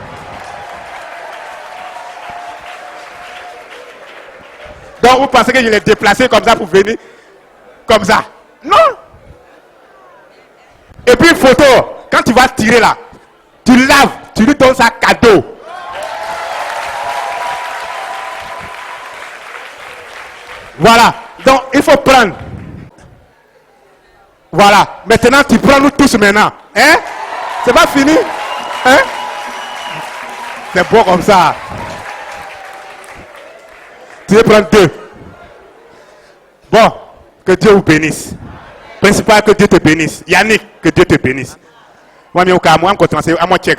Speaker 2: Donc vous pensez que je l'ai déplacé comme ça pour venir? Comme ça? Non. Et puis photo, quand tu vas tirer là, tu laves, tu lui donnes ça cadeau. Voilà. Donc il faut prendre. Voilà. Maintenant tu prends nous tous maintenant. Hein? C'est pas fini? Hein? C'est bon comme ça. Tu veux prendre 2. Bon, que Dieu vous bénisse. Principal, que Dieu te bénisse. Yannick, que Dieu te bénisse. Moi, je vais moi, à moi, check.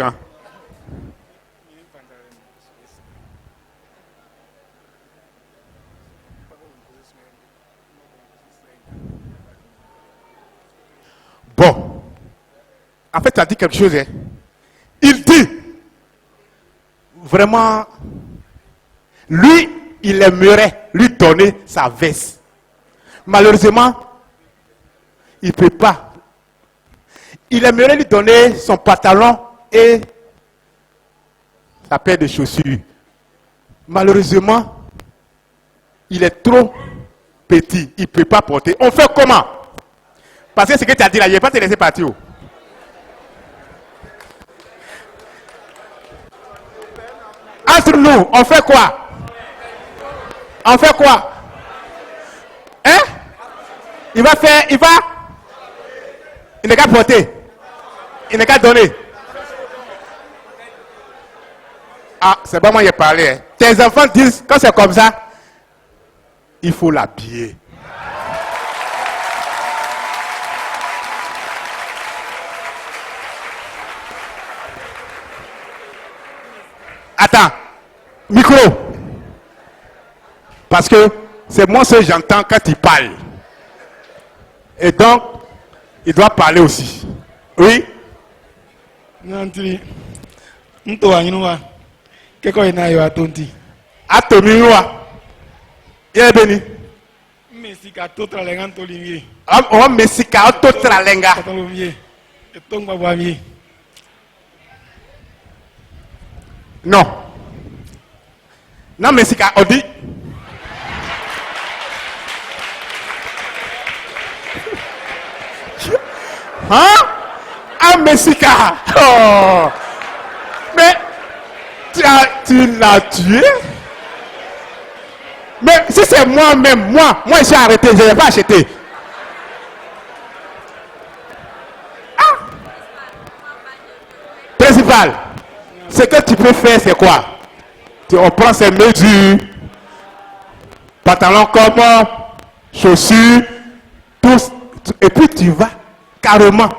Speaker 2: Bon. En fait, tu as dit quelque chose. Hein? Il dit, vraiment, lui, il aimerait lui donner sa veste. Malheureusement, il ne peut pas. Il aimerait lui donner son pantalon et sa paire de chaussures. Malheureusement, il est trop petit. Il ne peut pas porter. On fait comment? Parce que ce que tu as dit là, je ne vais pas te laisser partir. Entre nous, on fait quoi? On fait quoi? Hein? Il va faire, Il n'est qu'à porter. Il n'est qu'à donner. Ah, c'est pas moi qui ai parlé. Hein. Tes enfants disent, quand c'est comme ça, il faut l'habiller. Attends, micro. Parce que c'est moi ce que j'entends quand il parle. Et donc, il doit parler aussi. Oui?
Speaker 3: Nanti, nto anyinwa. Keko ina yo atonti.
Speaker 2: Atomiwa. Il béni.
Speaker 3: Mesika totra lengan tolimie.
Speaker 2: On mesika ototra lenga.
Speaker 3: Tolomie. Etong babamie.
Speaker 2: Non. Non, mesika odi. Hein? Ah, mesika. Oh. Mais tu l'as tué? Mais si c'est moi-même, moi j'ai arrêté, je n'ai pas acheté. Ah. Principal, ce que tu peux faire, c'est quoi? On prend ses mesures, pantalon comme, chaussures, tout, et puis tu vas carrément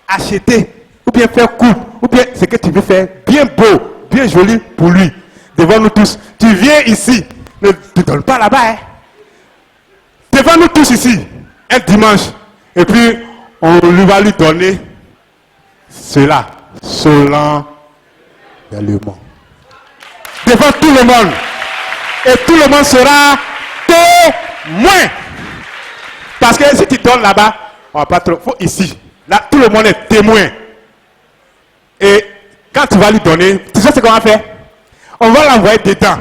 Speaker 2: acheter, ou bien faire coupe, ou bien ce que tu veux faire, bien beau, bien joli pour lui, devant nous tous. Tu viens ici, ne te donne pas là-bas, hein. Devant nous tous ici, un dimanche, et puis on lui va lui donner cela, solennement. Devant tout le monde. Et tout le monde sera témoin. Parce que si tu donnes là-bas, on va pas trop. Faut ici. Là, tout le monde est témoin. Et quand tu vas lui donner, tu sais ce qu'on va faire? On va l'envoyer dedans.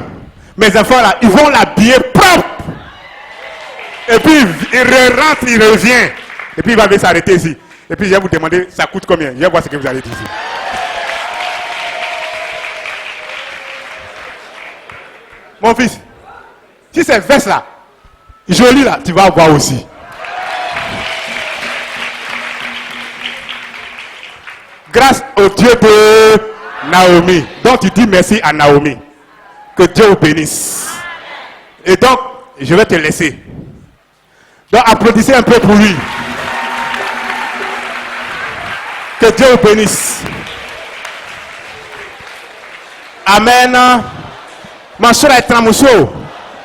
Speaker 2: Mes enfants là, ils vont l'habiller propre. Et puis il rentre, il revient. Et puis il va s'arrêter ici. Et puis je vais vous demander, ça coûte combien? Je vais voir ce que vous allez dire ici. Mon fils, si c'est veste là, joli là, tu vas voir aussi. Grâce au Dieu de Naomi. Donc tu dis merci à Naomi. Que Dieu vous bénisse. Et donc, je vais te laisser. Donc applaudissez un peu pour lui. Que Dieu vous bénisse. Amen. Mansour est en mousseau.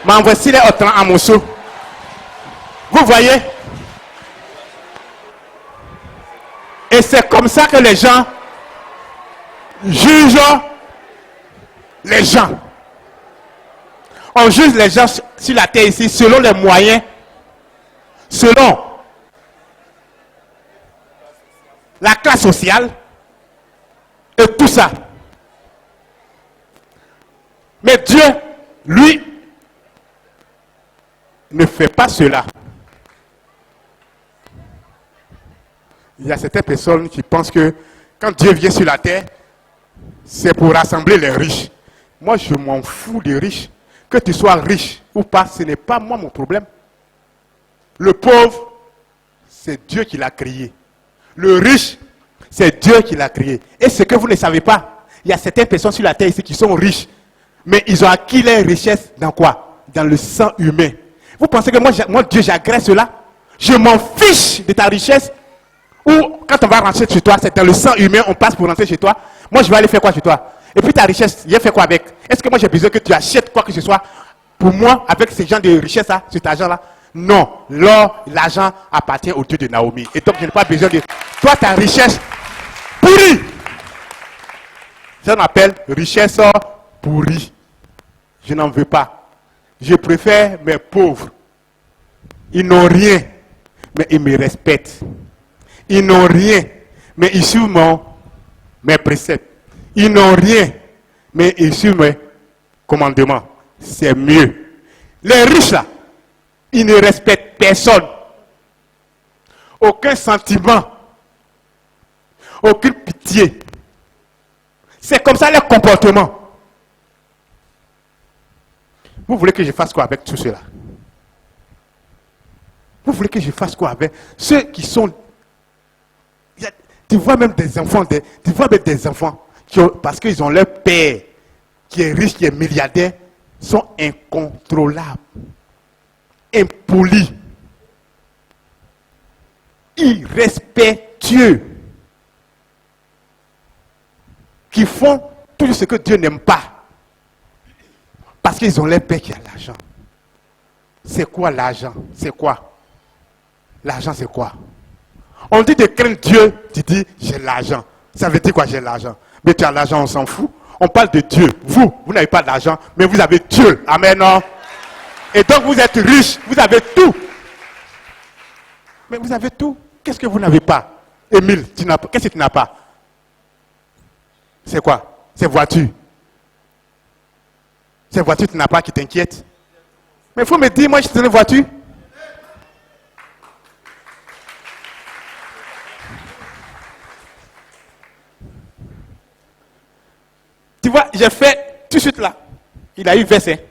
Speaker 2: Voici les autres en mousseau. Vous voyez? Et c'est comme ça que les gens jugent les gens. On juge les gens sur la terre ici selon les moyens, selon la classe sociale et tout ça. Mais Dieu, lui, ne fait pas cela. Il y a certaines personnes qui pensent que quand Dieu vient sur la terre, c'est pour rassembler les riches. Moi, je m'en fous des riches. Que tu sois riche ou pas, ce n'est pas moi mon problème. Le pauvre, c'est Dieu qui l'a créé. Le riche, c'est Dieu qui l'a créé. Et ce que vous ne savez pas, il y a certaines personnes sur la terre ici qui sont riches. Mais ils ont acquis les richesses dans quoi? Dans le sang humain. Vous pensez que moi Dieu, j'agresse cela? Je m'en fiche de ta richesse. Ou quand on va rentrer chez toi, c'est dans le sang humain, on passe pour rentrer chez toi. Moi, je vais aller faire quoi chez toi? Et puis ta richesse, j'ai fait quoi avec? Est-ce que moi j'ai besoin que tu achètes quoi que ce soit pour moi avec ce genre de richesse-là, cet argent-là? Non. L'or, l'argent appartient au Dieu de Naomi. Et donc, je n'ai pas besoin de... Toi, ta richesse pourrie. Ça m'appelle richesse pourrie. Je n'en veux pas. Je préfère mes pauvres. Ils n'ont rien, mais ils me respectent. Ils n'ont rien, mais ils suivent mes préceptes. Ils n'ont rien, mais ils suivent mes commandements. C'est mieux. Les riches là, ils ne respectent personne. Aucun sentiment. Aucune pitié. C'est comme ça leur comportement. Vous voulez que je fasse quoi avec tout cela? Vous voulez que je fasse quoi avec ceux qui sont Tu vois même des enfants, parce qu'ils ont leur père qui est riche, qui est milliardaire, sont incontrôlables, impolis, irrespectueux, qui font tout ce que Dieu n'aime pas, parce qu'ils ont leur père qui a l'argent. C'est quoi l'argent? C'est quoi? L'argent, c'est quoi? On dit de craindre Dieu, tu dis j'ai l'argent. Ça veut dire quoi, j'ai l'argent? Mais tu as l'argent, on s'en fout. On parle de Dieu. Vous n'avez pas d'argent, mais vous avez Dieu. Amen, non? Et donc vous êtes riche, vous avez tout. Mais vous avez tout. Qu'est-ce que vous n'avez pas? Émile, qu'est-ce que tu n'as pas? C'est quoi? C'est voiture. C'est voiture que tu n'as pas qui t'inquiète. Mais il faut me dire, moi je te donne une voiture. Tu vois, j'ai fait tout de suite là. Il a eu verset.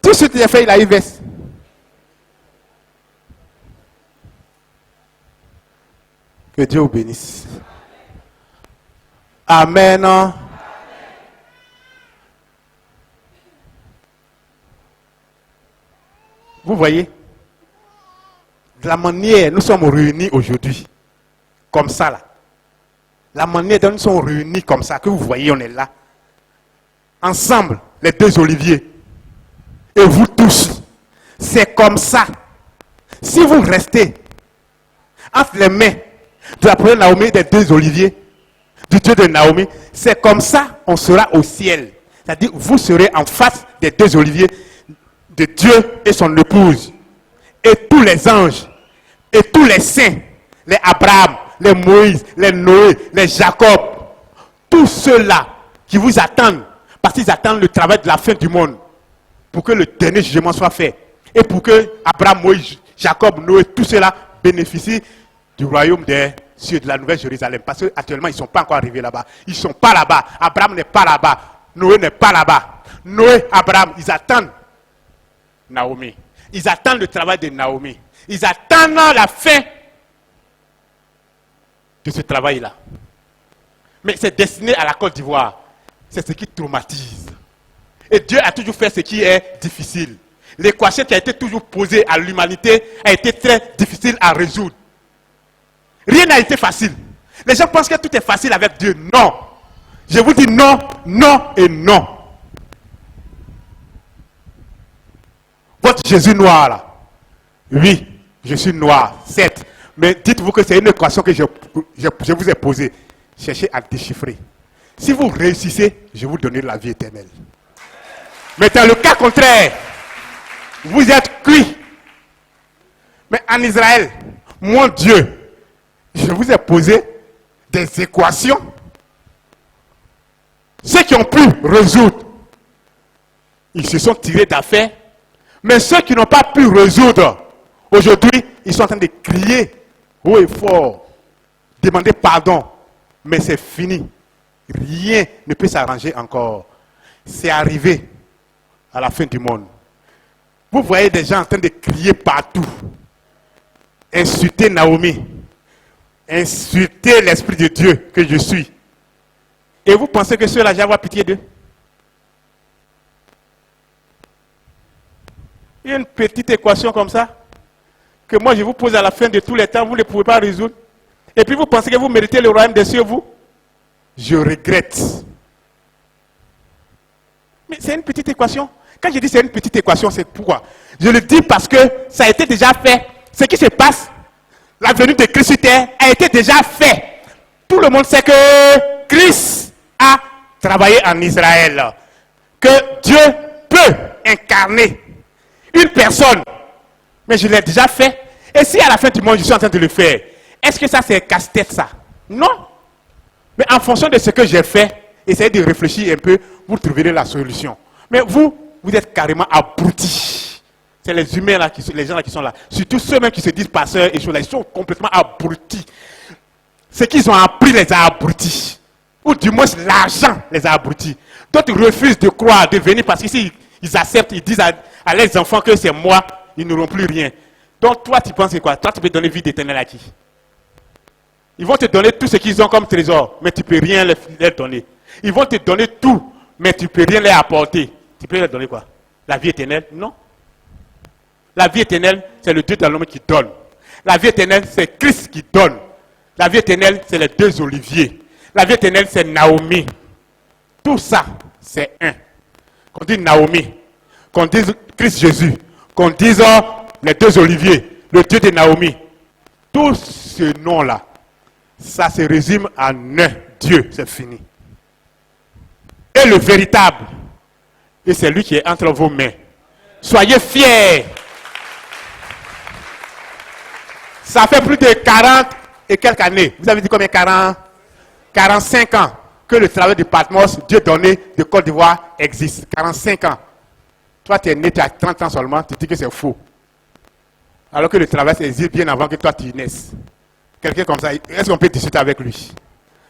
Speaker 2: Tout de suite, j'ai fait, il a eu verset. Que Dieu vous bénisse. Amen. Vous voyez, de la manière nous sommes réunis aujourd'hui, comme ça là, la manière dont nous sommes réunis comme ça, que vous voyez, on est là, ensemble, les deux oliviers, et vous tous, c'est comme ça. Si vous restez entre les mains de la première Naomi des deux oliviers, du Dieu de Naomi, c'est comme ça on sera au ciel. C'est-à-dire, vous serez en face des deux oliviers de Dieu et son épouse, et tous les anges, et tous les saints, les Abraham, les Moïse, les Noé, les Jacob, tous ceux-là qui vous attendent, parce qu'ils attendent le travail de la fin du monde, pour que le dernier jugement soit fait, et pour que Abraham, Moïse, Jacob, Noé, tous ceux-là bénéficient du royaume des cieux, de la Nouvelle Jérusalem, parce qu'actuellement ils ne sont pas encore arrivés là-bas, ils ne sont pas là-bas, Abraham n'est pas là-bas, Noé n'est pas là-bas, Noé, Abraham, ils attendent Naomi. Ils attendent le travail de Naomi. Ils attendent la fin de ce travail-là. Mais c'est destiné à la Côte d'Ivoire. C'est ce qui traumatise. Et Dieu a toujours fait ce qui est difficile. L'équation qui a été toujours posée à l'humanité a été très difficile à résoudre. Rien n'a été facile. Les gens pensent que tout est facile avec Dieu. Non. Je vous dis non, non et non. Votre Jésus noir là, oui, je suis noir, certes, mais dites-vous que c'est une équation que je vous ai posée. Cherchez à déchiffrer. Si vous réussissez, je vous donnerai la vie éternelle. Mais dans le cas contraire, vous êtes cuits. Mais en Israël, mon Dieu, je vous ai posé des équations. Ceux qui ont pu résoudre, ils se sont tirés d'affaire. Mais ceux qui n'ont pas pu résoudre, aujourd'hui, ils sont en train de crier haut et fort, demander pardon. Mais c'est fini. Rien ne peut s'arranger encore. C'est arrivé à la fin du monde. Vous voyez des gens en train de crier partout. Insulter Naomi. Insulter l'Esprit de Dieu que je suis. Et vous pensez que ceux-là, j'ai avoir pitié d'eux? Il y a une petite équation comme ça, que moi je vous pose à la fin de tous les temps, vous ne pouvez pas résoudre. Et puis vous pensez que vous méritez le royaume des cieux, vous? Je regrette. Mais c'est une petite équation. Quand je dis c'est une petite équation, c'est pourquoi? Je le dis parce que ça a été déjà fait. Ce qui se passe, la venue de Christ sur terre a été déjà fait. Tout le monde sait que Christ a travaillé en Israël. Que Dieu peut incarner une personne, mais je l'ai déjà fait. Et si à la fin du monde, je suis en train de le faire, est-ce que ça c'est casse-tête ça? Non. Mais en fonction de ce que j'ai fait, essayez de réfléchir un peu, vous trouverez la solution. Mais vous êtes carrément abrutis. C'est les humains là, les gens là qui sont là. Surtout ceux-mêmes qui se disent pasteurs et choses là, ils sont complètement abrutis. Ce qu'ils ont appris les a abrutis. Ou du moins l'argent les a abrutis. D'autres refusent de croire, de venir parce qu'ici, ils acceptent, ils disent à leurs enfants que c'est moi ils n'auront plus rien. Donc toi, tu penses que quoi? Toi, tu peux donner vie éternelle à qui? Ils vont te donner tout ce qu'ils ont comme trésor, mais tu ne peux rien leur donner. Ils vont te donner tout, mais tu ne peux rien leur apporter. Tu peux leur donner quoi? La vie éternelle? Non. La vie éternelle, c'est le Dieu de l'homme qui donne. La vie éternelle, c'est Christ qui donne. La vie éternelle, c'est les deux oliviers. La vie éternelle, c'est Naomi. Tout ça, c'est un. Qu'on dise Naomi, qu'on dise Christ Jésus, qu'on dise les deux oliviers, le Dieu de Naomi. Tout ce nom-là, ça se résume en un Dieu, c'est fini. Et le véritable, et c'est lui qui est entre vos mains. Soyez fiers. Ça fait plus de 40 et quelques années. Vous avez dit combien? 45 ans que le travail de Patmos, Dieu donné de Côte d'Ivoire, existe. 45 ans. Toi, tu es né, tu as 30 ans seulement, tu dis que c'est faux. Alors que le travail existe bien avant que toi tu naisses. Quelqu'un comme ça, est-ce qu'on peut discuter avec lui?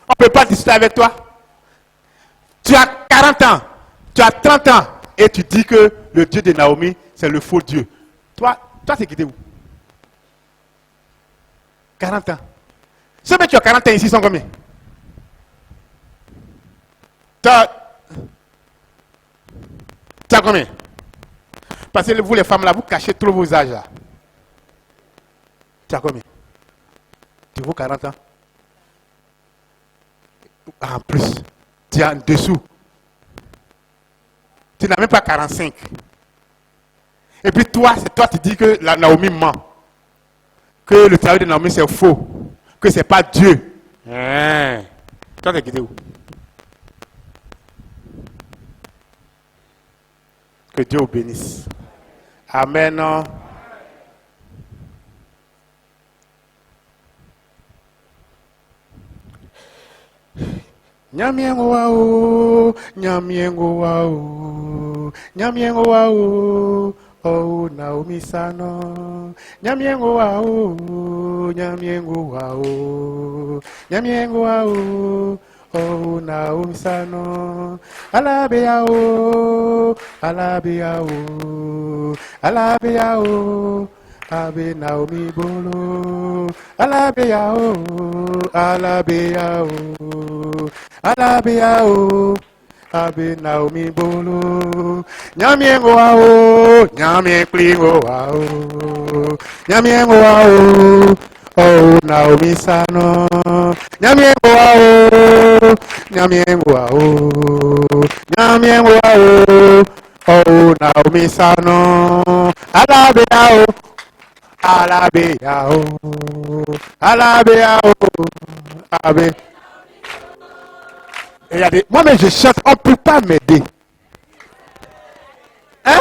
Speaker 2: On ne peut pas discuter avec toi. Tu as 40 ans, tu as 30 ans, et tu dis que le Dieu de Naomi, c'est le faux Dieu. Toi c'est quitté où? 40 ans. Ceux qui ont 40 ans ici sont combien? Tu as combien? Parce que vous les femmes là, vous cachez trop vos âges là. Tu as combien? Tu vaux 40 ans? En plus, tu es en dessous. Tu n'as même pas 45. Et puis toi, c'est toi qui dis que la Naomi ment. Que le travail de Naomi c'est faux. Que c'est pas Dieu. Toi, t'es quitté où? Que Dieu vous bénisse. Amen. Nyamiengo wao, nyamiengo wao, nyamiengo wao, oh Naomi sano, nyamiengo wao, nyamiengo wao, nyamiengo wao, oh Naomi sano, alabe yao, alabe yao. Abe Naomi bolo, alabe yao, abe Naomi bolo, nyamiengo wao, nyamiengo wao, nyamiengo wao, oh Naomi sano, nyamiengo wao, oh Naomi sano, alabe yao. Abe. Regardez, moi-même je chante, on ne peut pas m'aider. Hein?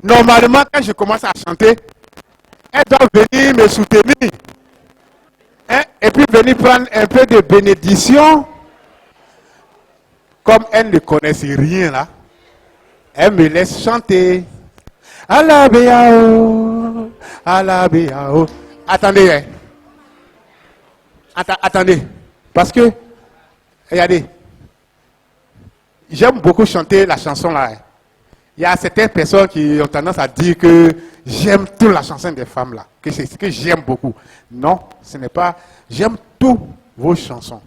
Speaker 2: Normalement, quand je commence à chanter, elle doit venir me soutenir. Hein? Et puis venir prendre un peu de bénédiction. Comme elle ne connaissait rien là, elle me laisse chanter. Alabéao. Attendez, hein. Attendez. Parce que, regardez, j'aime beaucoup chanter la chanson là. Hein. Il y a certaines personnes qui ont tendance à dire que j'aime toute la chanson des femmes là. Que c'est ce que j'aime beaucoup. Non, ce n'est pas. J'aime toutes vos chansons.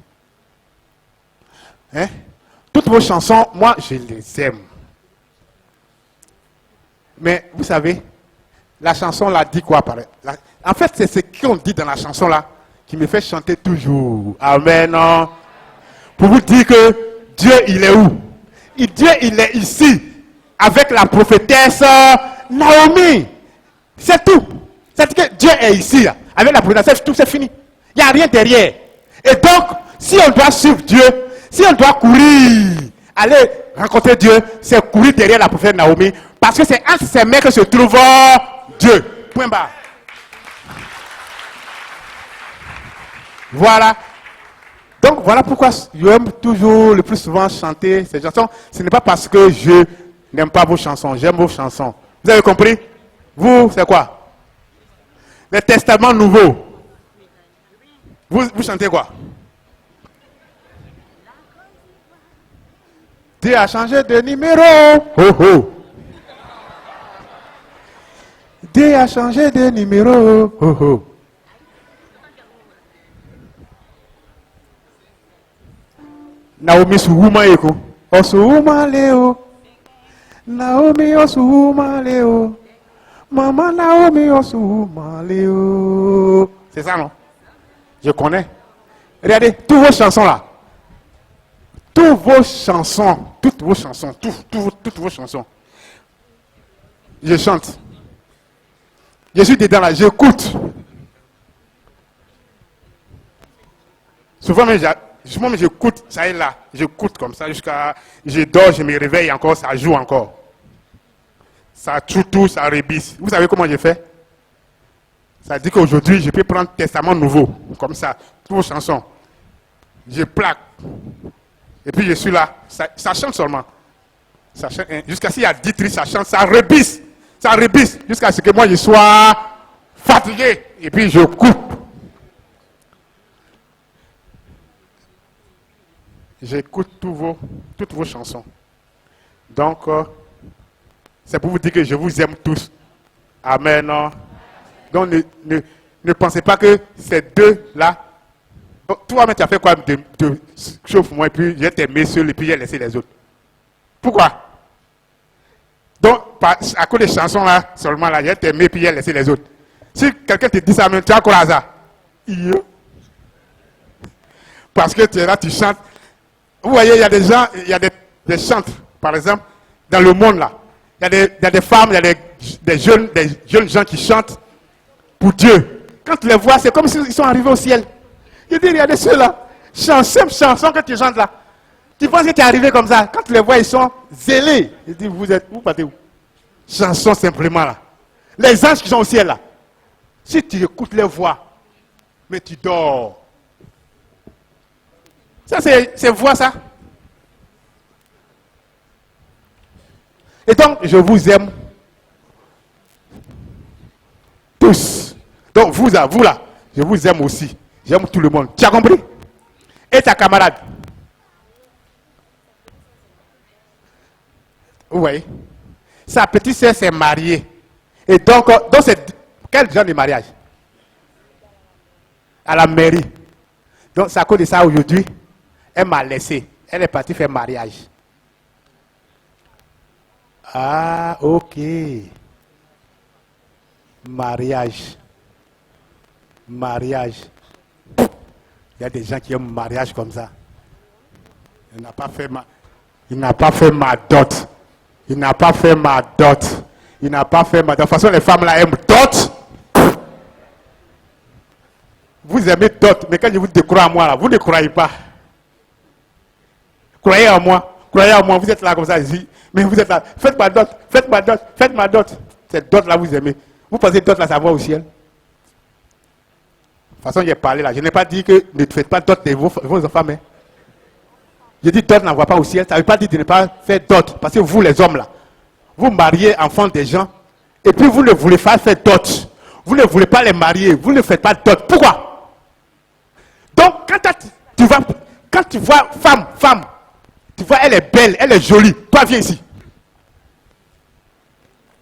Speaker 2: Hein? Toutes vos chansons, moi, je les aime. Mais vous savez, la chanson là dit quoi pareil? En fait, c'est ce qu'on dit dans la chanson là qui me fait chanter toujours. Amen. Non? Pour vous dire que Dieu, il est où? Dieu, il est ici avec la prophétesse Naomi. C'est tout. C'est-à-dire que Dieu est ici là, avec la prophétesse, tout c'est fini. Il n'y a rien derrière. Et donc, si on doit suivre Dieu, si on doit courir, aller rencontrer Dieu, c'est courir derrière la prophète Naomi. Parce que c'est entre ces mains que se trouve Dieu. Point barre. Voilà. Donc voilà pourquoi j'aime toujours le plus souvent chanter ces chansons. Ce n'est pas parce que je n'aime pas vos chansons. J'aime vos chansons. Vous avez compris? Vous, c'est quoi? Le Testament nouveau. Vous chantez quoi? Dieu a changé de numéro. Oh oh. Dieu a changé de numéro. Oh, oh. Naomi Suhuma Eko. Osuhuma Leo. Naomi Osuhuma Leo. Maman Naomi Osuhuma Leo. C'est ça, non? Je connais. Regardez, toutes vos chansons là. Toutes vos chansons. Toutes vos chansons. Toutes vos chansons. Je chante. Je suis dedans là, j'écoute. Souvent même j'écoute, ça est là. J'écoute comme ça jusqu'à... Je dors, je me réveille encore, ça joue encore. Ça tout, ça rebisse. Vous savez comment je fais? Ça dit qu'aujourd'hui, je peux prendre Testament nouveau. Comme ça, toutes vos chansons. Je plaque. Et puis je suis là. Ça chante seulement. Jusqu'à s'il y a 10 tristes, ça chante, ça rebisse. Ça rebisse jusqu'à ce que moi je sois fatigué. Et puis je coupe. J'écoute toutes vos chansons. Donc, c'est pour vous dire que je vous aime tous. Amen. Donc, ne pensez pas que ces deux-là... Toi-même, tu as fait quoi de chauffe-moi et puis j'ai t'aimé seul et puis j'ai laissé les autres. Pourquoi? Donc, à cause des chansons là, seulement là, j'ai t'aimé et puis j'ai laissé les autres. Si quelqu'un te dit ça, même, tu as encore hasard. Parce que tu es là, tu chantes. Vous voyez, il y a des gens, il y a des chantres, par exemple, dans le monde là. Il y a des femmes, il y a des jeunes gens qui chantent pour Dieu. Quand tu les vois, c'est comme s'ils sont arrivés au ciel. Je dis, regardez ceux-là, simple chanson que tu chantes là. Tu penses que tu es arrivé comme ça. Quand tu les vois, ils sont zélés. Je dis, vous partez où? Chanson simplement là. Les anges qui sont au ciel là. Si tu écoutes les voix, mais tu dors. Ça, c'est voix ça. Et donc, je vous aime tous. Donc, vous là, je vous aime aussi. J'aime tout le monde. Tu as compris? Et ta camarade? Vous voyez? Sa petite sœur s'est mariée. Et donc c'est quel genre de mariage? À la mairie. Donc, c'est à cause de ça aujourd'hui, elle m'a laissé. Elle est partie faire mariage. Ah, ok. Mariage. Il y a des gens qui aiment le mariage comme ça. Il n'a pas fait ma dot. De toute façon, les femmes là aiment dot. Vous aimez dot, mais quand je vous décrois à moi là, vous ne croyez pas. Croyez en moi, vous êtes là comme ça ici. Mais vous êtes là, faites ma dot. Cette dot là, vous aimez. Vous pensez dot là, ça va au ciel? De toute façon, j'ai parlé là. Je n'ai pas dit que ne faites pas dot de vos enfants, mais je dis dot n'envoie pas au ciel. Ça ne veut pas dire de ne pas faire dot. Parce que vous, les hommes là, vous mariez enfants des gens, et puis vous ne voulez pas faire dot. Vous ne voulez pas les marier, vous ne faites pas dot. Pourquoi? Donc, quand tu vois femme, tu vois, elle est belle, elle est jolie. Toi, viens ici.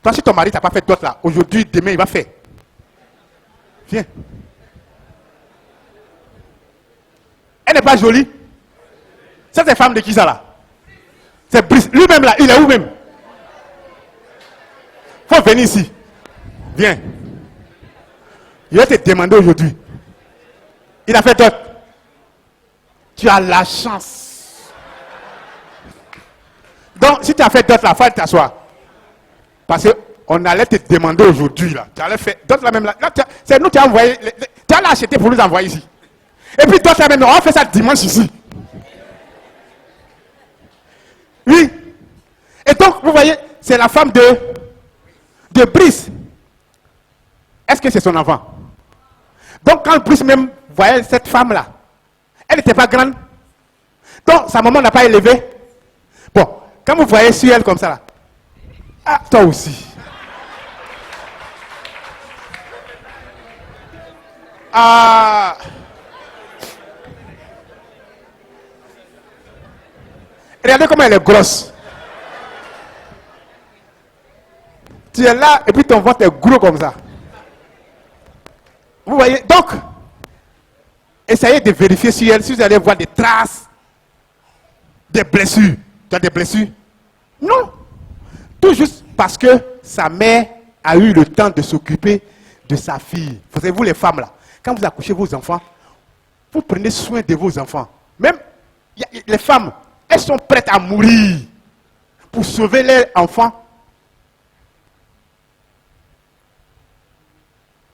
Speaker 2: Toi, si ton mari t'a pas fait dot là, aujourd'hui, demain, il va faire. Viens. Elle n'est pas jolie. Ça, c'est femme de qui ça là? C'est Brice. Lui-même là, il est où même? Faut venir ici. Viens. Je vais te demander aujourd'hui. Il a fait dot. Tu as la chance. Donc, si tu as fait dot là, il faut t'asseoir. Parce qu'on allait te demander aujourd'hui là. Tu allais faire dot là même là. C'est nous qui avons envoyé. Tu allais acheter pour nous envoyer ici. Et puis dot là même, on va faire ça dimanche ici. Oui. Et donc, vous voyez, c'est la femme de Brice. Est-ce que c'est son enfant? Donc, quand Brice même voyait cette femme-là, elle n'était pas grande. Donc, sa maman n'a pas élevé. Bon, quand vous voyez sur elle comme ça, là, ah, toi aussi. Ah. Regardez comment elle est grosse. Tu es là et puis ton ventre est gros comme ça. Vous voyez? Donc, essayez de vérifier sur elle si vous allez voir des traces, des blessures. Tu as des blessures? Non. Tout juste parce que sa mère a eu le temps de s'occuper de sa fille. Vous savez, vous les femmes là, quand vous accouchez vos enfants, vous prenez soin de vos enfants. Même les femmes, elles sont prêtes à mourir pour sauver leurs enfants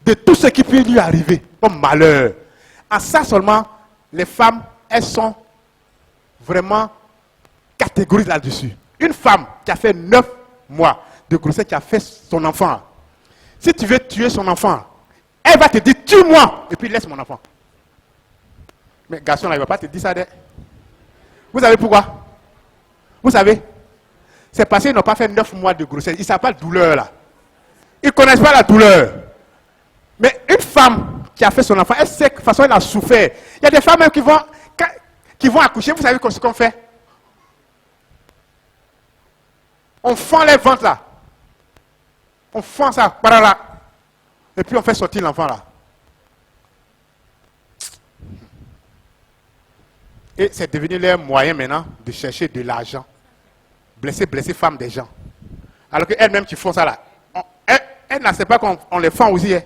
Speaker 2: de tout ce qui peut lui arriver comme malheur. En ça seulement, les femmes, elles sont vraiment catégoriques là-dessus. Une femme qui a fait 9 mois de grossesse, qui a fait son enfant, si tu veux tuer son enfant, elle va te dire tue-moi et puis laisse mon enfant. Mais garçon là, il ne va pas te dire ça. Vous savez pourquoi? Vous savez? C'est parce qu'ils n'ont pas fait 9 mois de grossesse. Ils ne savent pas la douleur là. Ils ne connaissent pas la douleur. Mais une femme qui a fait son enfant, elle sait que de toute façon elle a souffert. Il y a des femmes même qui vont accoucher. Vous savez ce qu'on fait? On fend les ventres là. On fend ça, par là. Et puis on fait sortir l'enfant là. Et c'est devenu leur moyen maintenant de chercher de l'argent. Blesser femmes des gens. Alors qu'elles-mêmes qui font ça là, elles ne savent pas qu'on les fend aussi. Hein.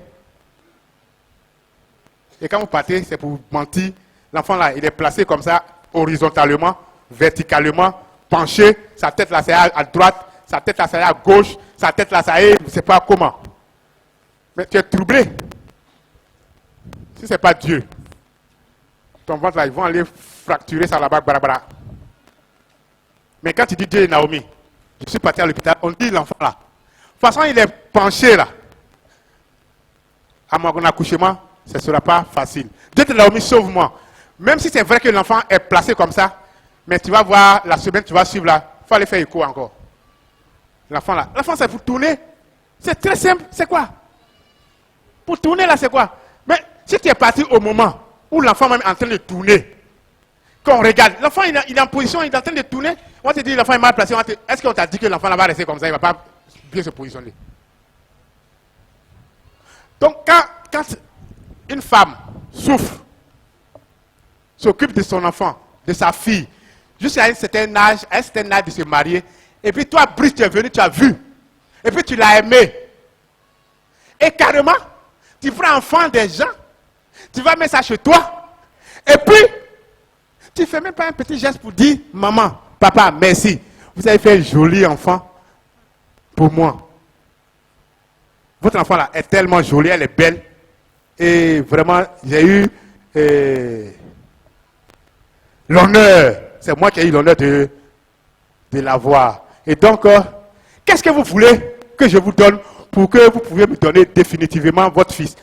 Speaker 2: Et quand vous partez, c'est pour mentir. L'enfant là, il est placé comme ça, horizontalement, verticalement, penché. Sa tête là, c'est à droite. Sa tête là, c'est à gauche. Sa tête là, ça est, je ne sais pas comment. Mais tu es troublé. Si ce n'est pas Dieu, ton ventre là, ils vont aller fracturer ça là-bas, barabara. Mais quand tu dis Dieu et Naomi, je suis parti à l'hôpital, on dit l'enfant là. De toute façon, il est penché là. À mon accouchement, ce ne sera pas facile. Dieu et Naomi, sauve-moi. Même si c'est vrai que l'enfant est placé comme ça, mais tu vas voir, la semaine, tu vas suivre là, il faut aller faire écho encore. L'enfant là. L'enfant, c'est pour tourner. C'est très simple. C'est quoi? Pour tourner là, c'est quoi? Mais si tu es parti au moment où l'enfant même est en train de tourner, quand on regarde, l'enfant il est en position, il est en train de tourner, on te dit l'enfant est mal placé, est-ce qu'on t'a dit que l'enfant là va rester comme ça, il ne va pas bien se positionner? Donc quand une femme souffre, s'occupe de son enfant, de sa fille, jusqu'à un certain âge de se marier, et puis toi, Brice, tu es venu, tu as vu, et puis tu l'as aimé, et carrément, tu prends enfant des gens, tu vas mettre ça chez toi, et puis, tu ne fais même pas un petit geste pour dire, maman, papa, merci, vous avez fait un joli enfant pour moi. Votre enfant là est tellement jolie, elle est belle, et vraiment, j'ai eu l'honneur, c'est moi qui ai eu l'honneur de l'avoir. Et donc, qu'est-ce que vous voulez que je vous donne pour que vous puissiez me donner définitivement votre fils,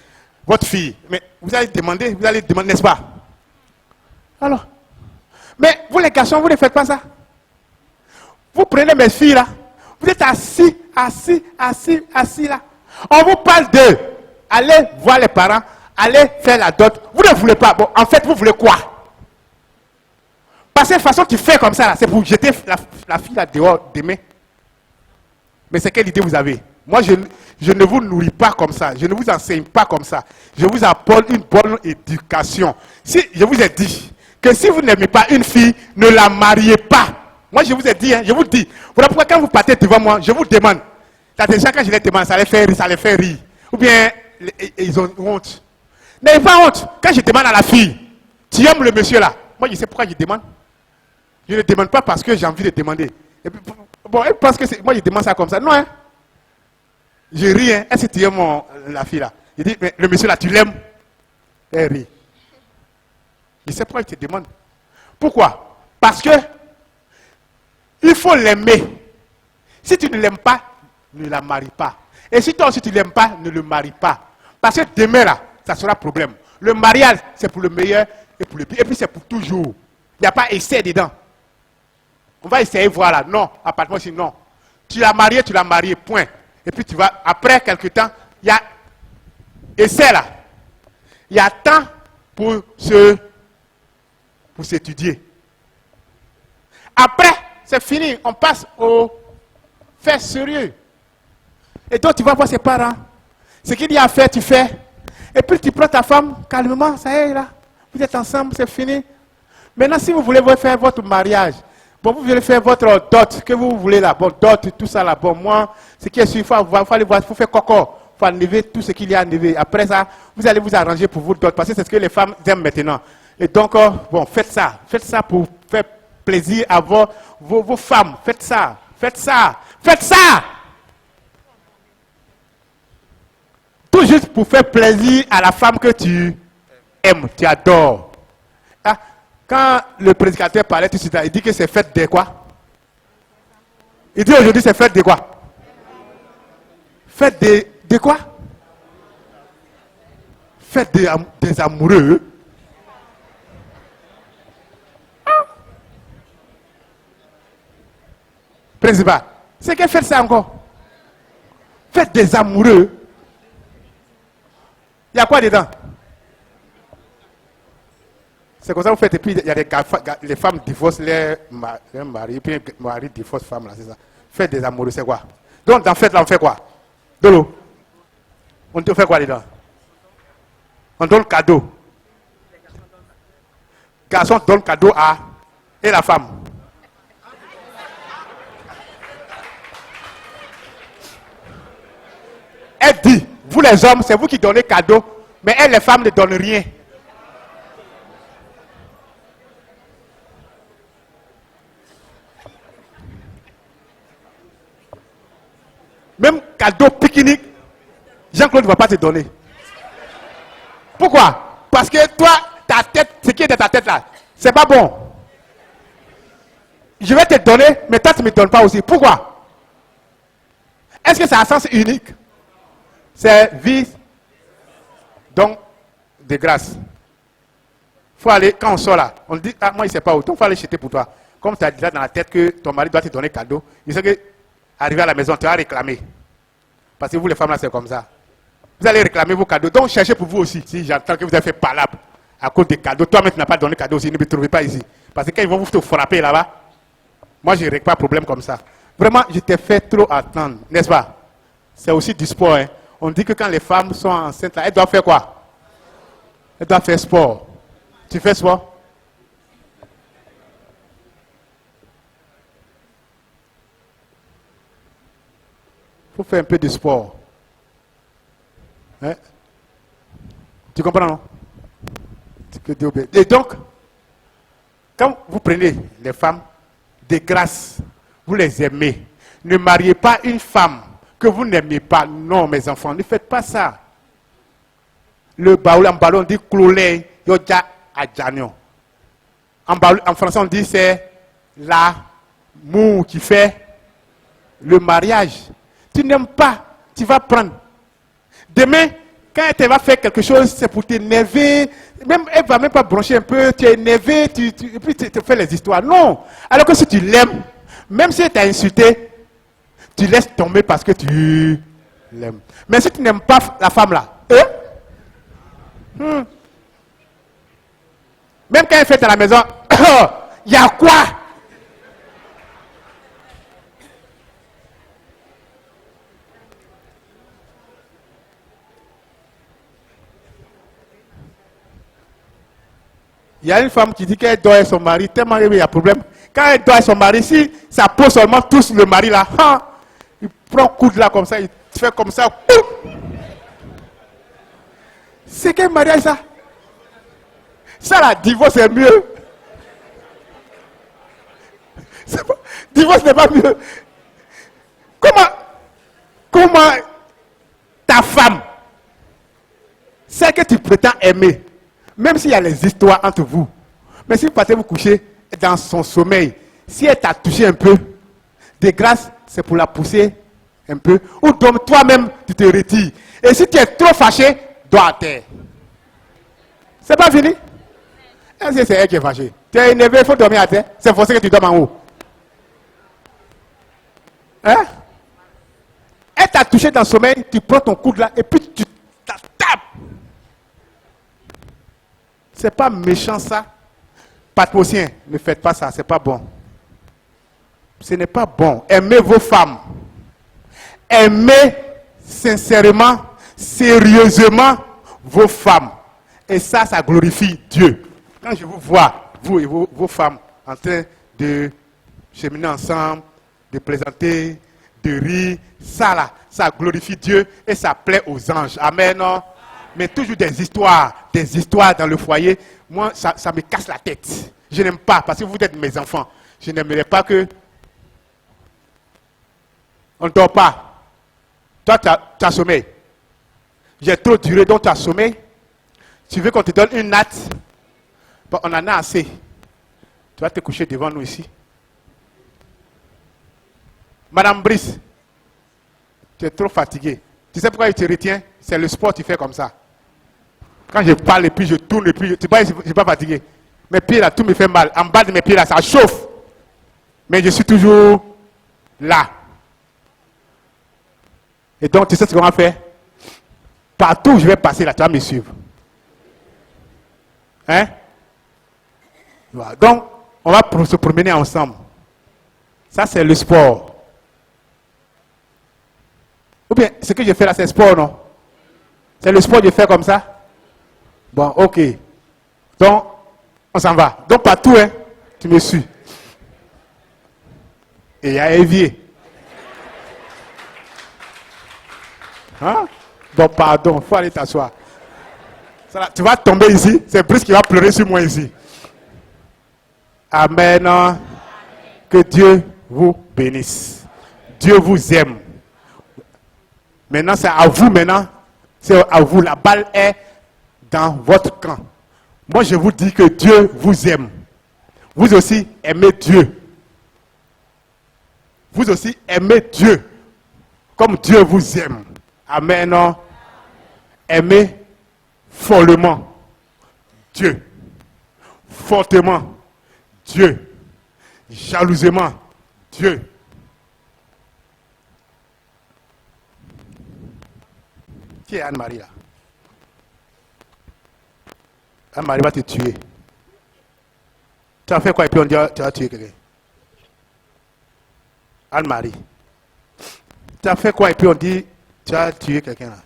Speaker 2: votre fille? Mais vous allez demander, n'est-ce pas? Alors, mais vous les garçons, vous ne faites pas ça. Vous prenez mes filles là, vous êtes assis là. On vous parle d'eux. Allez voir les parents, allez faire la dot. Vous ne voulez pas. Bon, en fait, vous voulez quoi? Parce que de toute façon, tu fais comme ça, c'est pour jeter la fille là dehors demain. Mais c'est quelle idée vous avez? Moi, je ne vous nourris pas comme ça. Je ne vous enseigne pas comme ça. Je vous apporte une bonne éducation. Si je vous ai dit que si vous n'aimez pas une fille, ne la mariez pas. Moi, je vous ai dit, hein, je vous dis. Voilà pourquoi quand vous partez devant moi, je vous demande. T'as déjà quand je les demande, ça les fait rire. Ou bien, ils ont honte. N'ayez pas honte. Quand je demande à la fille, tu aimes le monsieur là? Moi, je sais pourquoi je demande. Je ne demande pas parce que j'ai envie de demander. Et puis, bon, elle pense que moi, je demande ça comme ça. Non, hein. Je ris, hein. Est-ce que tu aimes la fille là? Je dis, mais le monsieur là, tu l'aimes? Elle rit. Je sais pourquoi je te demande. Pourquoi? Parce que il faut l'aimer. Si tu ne l'aimes pas, ne la marie pas. Et si toi aussi tu ne l'aimes pas, ne le marie pas. Parce que demain là, ça sera problème. Le mariage, c'est pour le meilleur et pour le pire. Et puis c'est pour toujours. Il n'y a pas essai dedans. On va essayer voir là. Non, à partir de ici, non. Tu l'as marié, point. Et puis tu vas, après quelque temps, il y a essai là. Il y a temps pour s'étudier. Après, c'est fini. On passe au fait sérieux. Et donc tu vas voir ses parents. Ce qu'il y a à faire, tu fais. Et puis tu prends ta femme calmement, ça y est là. Vous êtes ensemble, c'est fini. Maintenant, si vous voulez faire votre mariage, bon, vous voulez faire votre dot, que vous voulez là, bon, dot, tout ça là, bon, moi, ce qui est sûr, il faut aller voir, il faut faire coco, il faut enlever tout ce qu'il y a à enlever. Après ça, vous allez vous arranger pour vous dot, parce que c'est ce que les femmes aiment maintenant. Et donc, bon, faites ça pour faire plaisir à vos femmes, faites ça. Tout juste pour faire plaisir à la femme que tu aimes, tu adores. Ah, quand le prédicateur parlait tout de suite, il dit que c'est fête de quoi? Il dit aujourd'hui c'est fête de quoi? Fête de quoi? Fête des amoureux. Principal, c'est quelle fête ça encore? Fête des amoureux. Il y a quoi dedans? C'est comme ça que vous faites, et puis il y a les femmes divorcent leur mari, puis le mari divorce femme, là, c'est ça. Fête des amoureux, c'est quoi? Donc dans fête là, on fait quoi? De l'eau. On te fait quoi dedans? On donne cadeau. Garçon donne cadeau à... Et la femme? Elle dit, vous les hommes, c'est vous qui donnez cadeau, mais elles, les femmes, ne donnent rien. Même cadeau pique-nique, Jean-Claude ne va pas te donner. Pourquoi? Parce que toi, ta tête, ce qui est dans ta tête là, c'est pas bon. Je vais te donner, mais toi tu ne me donnes pas aussi. Pourquoi? Est-ce que c'est un sens unique? C'est vie, donc de grâce. Il faut aller, quand on sort là, on dit, ah moi il ne sait pas où, donc il faut aller jeter pour toi. Comme tu as déjà dans la tête que ton mari doit te donner cadeau, il sait que arrivé à la maison, tu vas réclamer. Parce que vous les femmes là c'est comme ça. Vous allez réclamer vos cadeaux, donc cherchez pour vous aussi. Si j'entends que vous avez fait palabre à cause des cadeaux, toi-même tu n'as pas donné cadeau aussi, ne me trouvez pas ici. Parce que quand ils vont vous te frapper là-bas, moi je ne règle pas de problème comme ça. Vraiment, je t'ai fait trop attendre, n'est-ce pas? C'est aussi du sport. Hein. On dit que quand les femmes sont enceintes, là, elles doivent faire quoi? Elles doivent faire sport. Tu fais sport? Il faut faire un peu de sport. Hein? Tu comprends, non? Et donc, quand vous prenez les femmes, de grâce, vous les aimez. Ne mariez pas une femme que vous n'aimez pas. Non, mes enfants, ne faites pas ça. Le baoul en ballon dit clolé, yoja adjanion. En français, on dit c'est l'amour qui fait le mariage. Tu n'aimes pas, tu vas prendre. Demain, quand elle te va faire quelque chose, c'est pour t'énerver. Même, elle ne va même pas broncher un peu, tu es énervé, et puis tu te fais les histoires. Non. Alors que si tu l'aimes, même si elle t'a insulté, tu laisses tomber parce que tu l'aimes. Mais si tu n'aimes pas la femme là, même quand elle fait à la maison, il y a quoi? Il y a une femme qui dit qu'elle doit son mari, tellement il y a problème. Quand elle doit son mari, si ça pose seulement tous le mari là, il prend coude là comme ça, il fait comme ça. C'est quel mariage ça? Ça la divorce est mieux. Divorce n'est pas mieux. Comment ta femme, celle que tu prétends aimer, même s'il y a les histoires entre vous, mais si vous partez vous coucher dans son sommeil, si elle t'a touché un peu, de grâce, c'est pour la pousser un peu, ou donc toi-même, tu te retires. Et si tu es trop fâché, dois à terre. C'est pas fini? Est-ce que c'est elle qui est fâchée? Tu es énervé, il faut dormir à terre. C'est forcé que tu dormes en haut. Hein? Elle t'a touché dans le sommeil, tu prends ton coude là, et puis tu tapes. C'est pas méchant ça. Patrocien, ne faites pas ça, c'est pas bon. Ce n'est pas bon. Aimez vos femmes. Aimez sincèrement, sérieusement vos femmes. Et ça glorifie Dieu. Quand je vous vois, vous et vos femmes, en train de cheminer ensemble, de plaisanter, de rire, ça glorifie Dieu et ça plaît aux anges. Amen. Non? Mais toujours des histoires dans le foyer, moi, ça me casse la tête. Je n'aime pas, parce que vous êtes mes enfants. Je n'aimerais pas que... On ne dort pas. Toi, tu as sommeil. J'ai trop duré, donc tu as sommeil. Tu veux qu'on te donne une natte? Bon, on en a assez. Tu vas te coucher devant nous ici. Madame Brice, tu es trop fatiguée. Tu sais pourquoi il te retient? C'est le sport, tu fais comme ça. Quand je parle et puis je tourne et puis... Tu vois, je ne suis pas fatigué. Mes pieds là, tout me fait mal. En bas de mes pieds là, ça chauffe. Mais je suis toujours là. Et donc, tu sais ce qu'on va faire? Partout où je vais passer là, tu vas me suivre. Hein? Voilà. Donc, on va se promener ensemble. Ça, c'est le sport. Ou bien, ce que je fais là, c'est sport, non? C'est le sport que je fais comme ça? Bon, ok. Donc, on s'en va. Donc, partout, hein, tu me suis. Et il y a évier. Hein? Bon, pardon, il faut aller t'asseoir. Tu vas tomber ici, c'est Brice qui va pleurer sur moi ici. Amen. Que Dieu vous bénisse. Dieu vous aime. Maintenant, c'est à vous maintenant. C'est à vous. La balle est dans votre camp. Moi, je vous dis que Dieu vous aime. Vous aussi, aimez Dieu. Vous aussi, aimez Dieu. Comme Dieu vous aime. Amen. Aimez follement Dieu. Fortement Dieu. Jalousement Dieu. Qui est Anne-Marie là? Anne-Marie va te tuer. Tu as fait quoi et puis on dit tu as tué quelqu'un? Anne-Marie. Tu as fait quoi et puis on dit tu as tué quelqu'un là?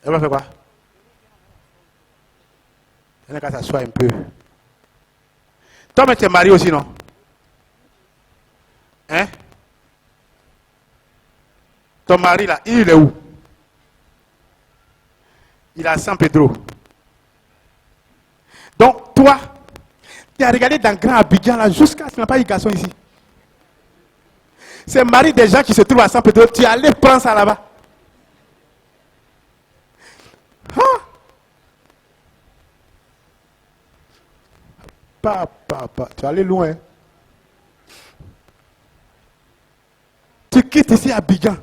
Speaker 2: Elle va faire quoi? Elle n'a qu'à s'asseoir un peu. Toi, mais tu es marié aussi, non? Hein? Ton mari là, il est où? Il est à San Pedro. Donc, toi, tu as regardé dans Grand Abidjan là, jusqu'à ce qu'il n'y a pas eu garçon ici. C'est le mari des gens qui se trouvent à San Pedro, tu es allé prendre ça là-bas. Hein? Papa, tu es allé loin. Tu quittes ici à Abidjan.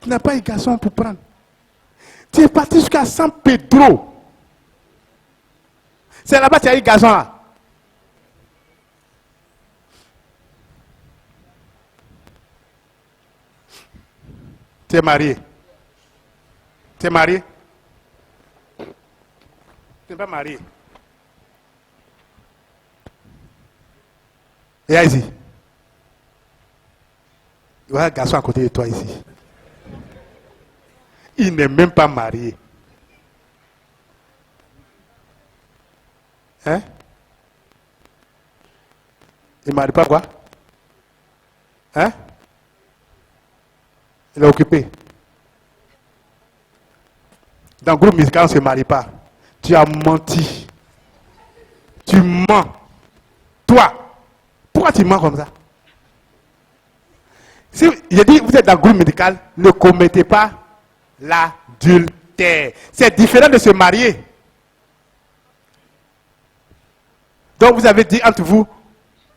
Speaker 2: Tu n'as pas eu garçon pour prendre. Tu es parti jusqu'à San Pedro. C'est là-bas que tu as eu garçon là. Tu es marié. Tu es marié? Tu n'es pas marié. Et là ici. Il y a un garçon à côté de toi ici. Il n'est même pas marié. Hein? Il ne marie pas quoi? Hein? Il est occupé. Dans le groupe musical, on ne se marie pas. Tu as menti. Tu mens. Toi, pourquoi tu mens comme ça? Si je dis, vous êtes dans le groupe médical, ne commettez pas l'adultère. C'est différent de se marier. Donc vous avez dit entre vous,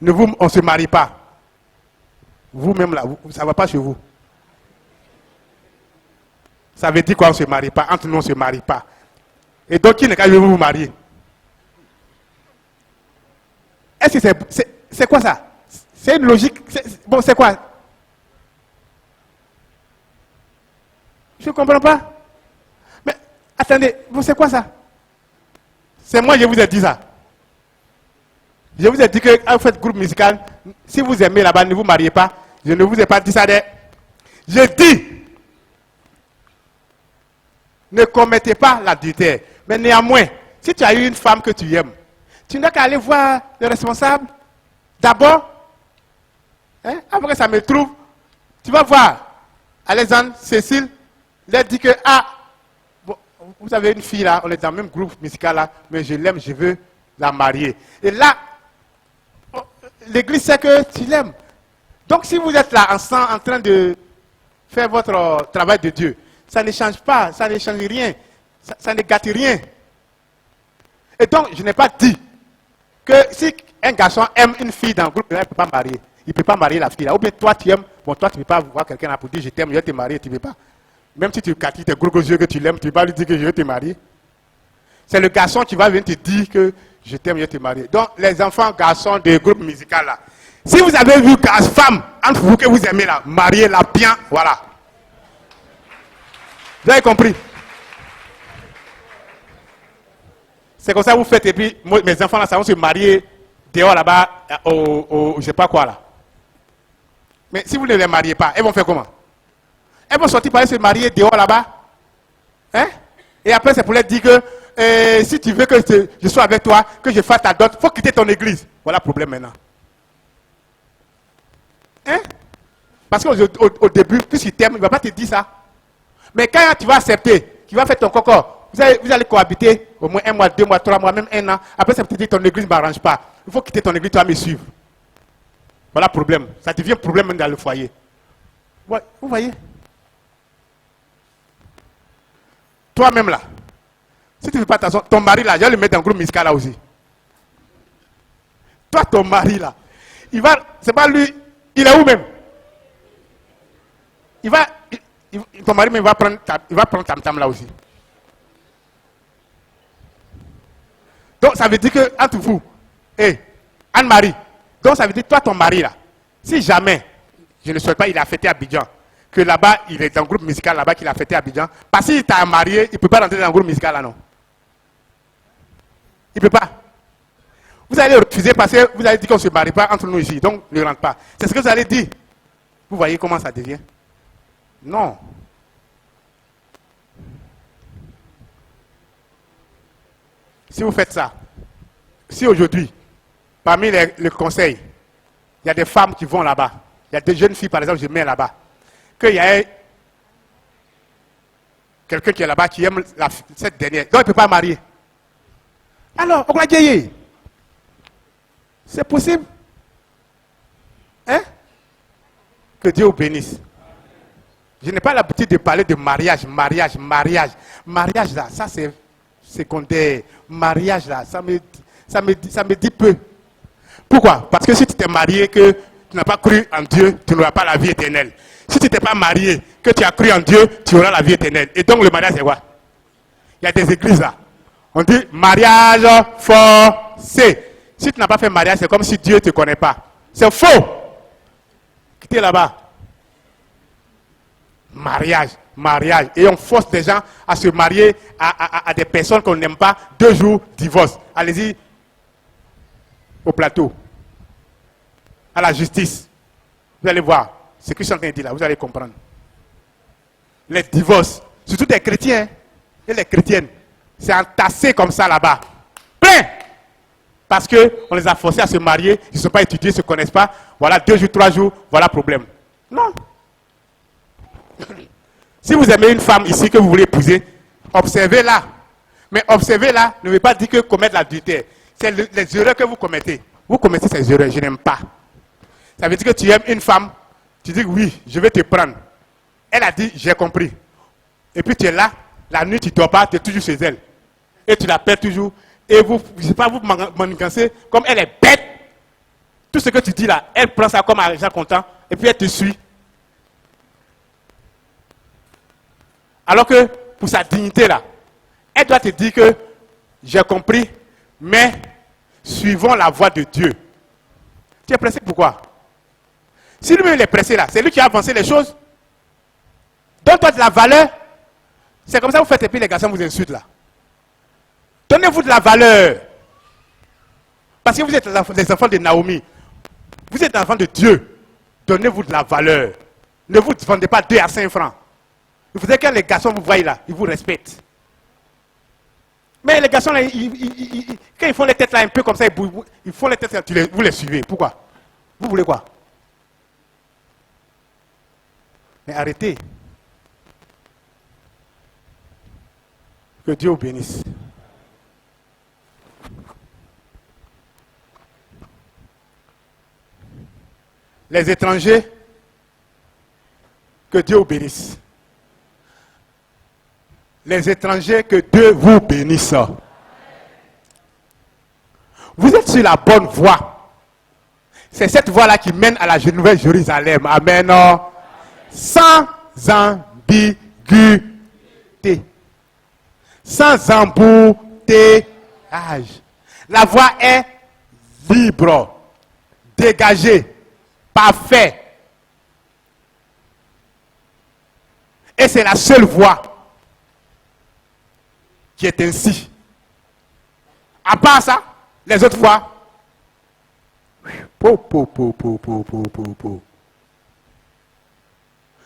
Speaker 2: on ne se marie pas. Vous-même là, ça ne va pas chez vous. Ça veut dire quoi, on ne se marie pas? Entre nous, on ne se marie pas. Et donc, qui n'est qu'à vous marier? Est-ce que c'est quoi ça? C'est une logique. Bon, c'est quoi? Je ne comprends pas. Mais attendez, c'est quoi ça? C'est moi, je vous ai dit ça. Je vous ai dit que vous faites groupe musical, Si vous aimez là-bas, ne vous mariez pas. Je ne vous ai pas dit ça. Je dis, ne commettez pas l'adultère. Mais néanmoins, si tu as eu une femme que tu aimes, tu n'as qu'à aller voir le responsable. D'abord, hein, avant que ça me trouve, tu vas voir Alexandre, Cécile, leur dit que, ah, bon, vous avez une fille là, on est dans le même groupe musical là, mais je l'aime, je veux la marier. Et là, l'église sait que tu l'aimes. Donc si vous êtes là en train de faire votre travail de Dieu, ça ne change pas, ça ne change rien, ça ne gâte rien. Et donc, je n'ai pas dit que si un garçon aime une fille dans le groupe, il ne peut pas marier. Il ne peut pas marier la fille là. Ou bien toi, tu aimes, bon, toi, tu ne peux pas voir quelqu'un là pour dire je t'aime, je vais te marier, tu ne peux pas. Même si tu catilles tes gros yeux que tu l'aimes, tu ne peux pas lui dire que je vais te marier. C'est le garçon qui va venir te dire que je t'aime, je vais te marier. Donc, les enfants garçons des groupes musicaux là, si vous avez vu femme entre vous que vous aimez là, mariez-la bien, voilà. Vous avez compris? C'est comme ça que vous faites, et puis mes enfants là, ça vont se marier dehors là-bas, je ne sais pas quoi là. Mais si vous ne les mariez pas, elles vont faire comment? Elles vont sortir pour aller se marier dehors là-bas. Hein? Et après, c'est pour leur dire que si tu veux que je sois avec toi, que je fasse ta dot, il faut quitter ton église. Voilà le problème maintenant. Hein? Parce qu'au début, puisqu'il t'aime, il ne va pas te dire ça. Mais quand tu vas accepter, qu'il va faire ton coco, vous allez cohabiter au moins 1 mois, 2 mois, 3 mois, même 1 an. Après, ça peut te dire que ton église ne m'arrange pas. Il faut quitter ton église, tu vas me suivre. Voilà le problème. Ça devient un problème même dans le foyer. Ouais, vous voyez? Toi-même là, si tu ne fais pas attention, ton mari là, je vais le mettre dans le groupe musical là aussi. Toi, ton mari là, c'est pas lui, il est où même? Ton mari même va prendre tam-tam là aussi. Donc ça veut dire que entre vous, Anne-Marie, donc ça veut dire toi ton mari là, si jamais, je ne souhaite pas, il a fêté à Abidjan, que là-bas, il est dans le groupe musical là-bas qu'il a fêté à Abidjan, parce qu'il t'a marié, il ne peut pas rentrer dans le groupe musical là non. Il ne peut pas. Vous allez refuser parce que vous allez dire qu'on ne se marie pas entre nous ici, donc ne rentre pas. C'est ce que vous allez dire. Vous voyez comment ça devient? Non. Si vous faites ça, si aujourd'hui, parmi les conseils, il y a des femmes qui vont là-bas, il y a des jeunes filles par exemple, je mets là-bas, qu'il y a quelqu'un qui est là-bas qui aime cette dernière, donc il ne peut pas marier. Alors, on va dire, c'est possible. Hein? Que Dieu vous bénisse. Je n'ai pas l'habitude de parler de mariage. Mariage là, ça c'est secondaire. Mariage là, ça me dit peu. Pourquoi? Parce que si tu t'es marié, que tu n'as pas cru en Dieu, tu n'auras pas la vie éternelle. Si tu t'es pas marié, que tu as cru en Dieu, tu auras la vie éternelle. Et donc le mariage c'est quoi? Il y a des églises là. On dit mariage forcé. Si tu n'as pas fait mariage, c'est comme si Dieu ne te connaît pas. C'est faux. Quittez là-bas. Mariage. Et on force des gens à se marier à des personnes qu'on n'aime pas. 2 jours, divorce. Allez-y au plateau. À la justice. Vous allez voir ce que je suis en train de dire là. Vous allez comprendre. Les divorces, surtout des chrétiens et les chrétiennes, c'est entassé comme ça là-bas. Plein. Parce qu'on les a forcés à se marier, ils ne sont pas étudiés, ils ne se connaissent pas. Voilà, 2 jours, 3 jours, voilà le problème. Non. Si vous aimez une femme ici que vous voulez épouser, observez-la. Mais observez-la ne veut pas dire que commettre l'adultère. C'est les erreurs que vous commettez. Vous commettez ces erreurs, je n'aime pas. Ça veut dire que tu aimes une femme, tu dis oui, je vais te prendre. Elle a dit, j'ai compris. Et puis tu es là, la nuit tu ne dors pas, tu es toujours chez elle. Et tu l'appelles toujours. Et vous, je ne sais pas, vous manigancez, comme elle est bête. Tout ce que tu dis là, elle prend ça comme argent comptant, et puis elle te suit. Alors que pour sa dignité là, elle doit te dire que j'ai compris, mais suivons la voie de Dieu. Tu es pressé pourquoi? Si lui-même il est pressé là, c'est lui qui a avancé les choses. Donne-toi de la valeur. C'est comme ça que vous faites et puis les garçons vous insultent là. Donnez-vous de la valeur. Parce que vous êtes les enfants de Naomi. Vous êtes enfant de Dieu. Donnez-vous de la valeur. Ne vous vendez pas 2 à 5 francs. Il faudrait que les garçons vous voient là, ils vous respectent. Mais les garçons, là, quand ils font les têtes là un peu comme ça, ils font les têtes là, vous les suivez. Pourquoi? Vous voulez quoi? Mais arrêtez. Que Dieu vous bénisse. Les étrangers, que Dieu vous bénisse. Les étrangers, que Dieu vous bénisse. Vous êtes sur la bonne voie. C'est cette voie-là qui mène à la Nouvelle Jérusalem. Amen. Sans ambiguïté. Sans embouteillage. La voie est libre, dégagée, parfaite. Et c'est la seule voie qui est ainsi. À part ça, les autres voies,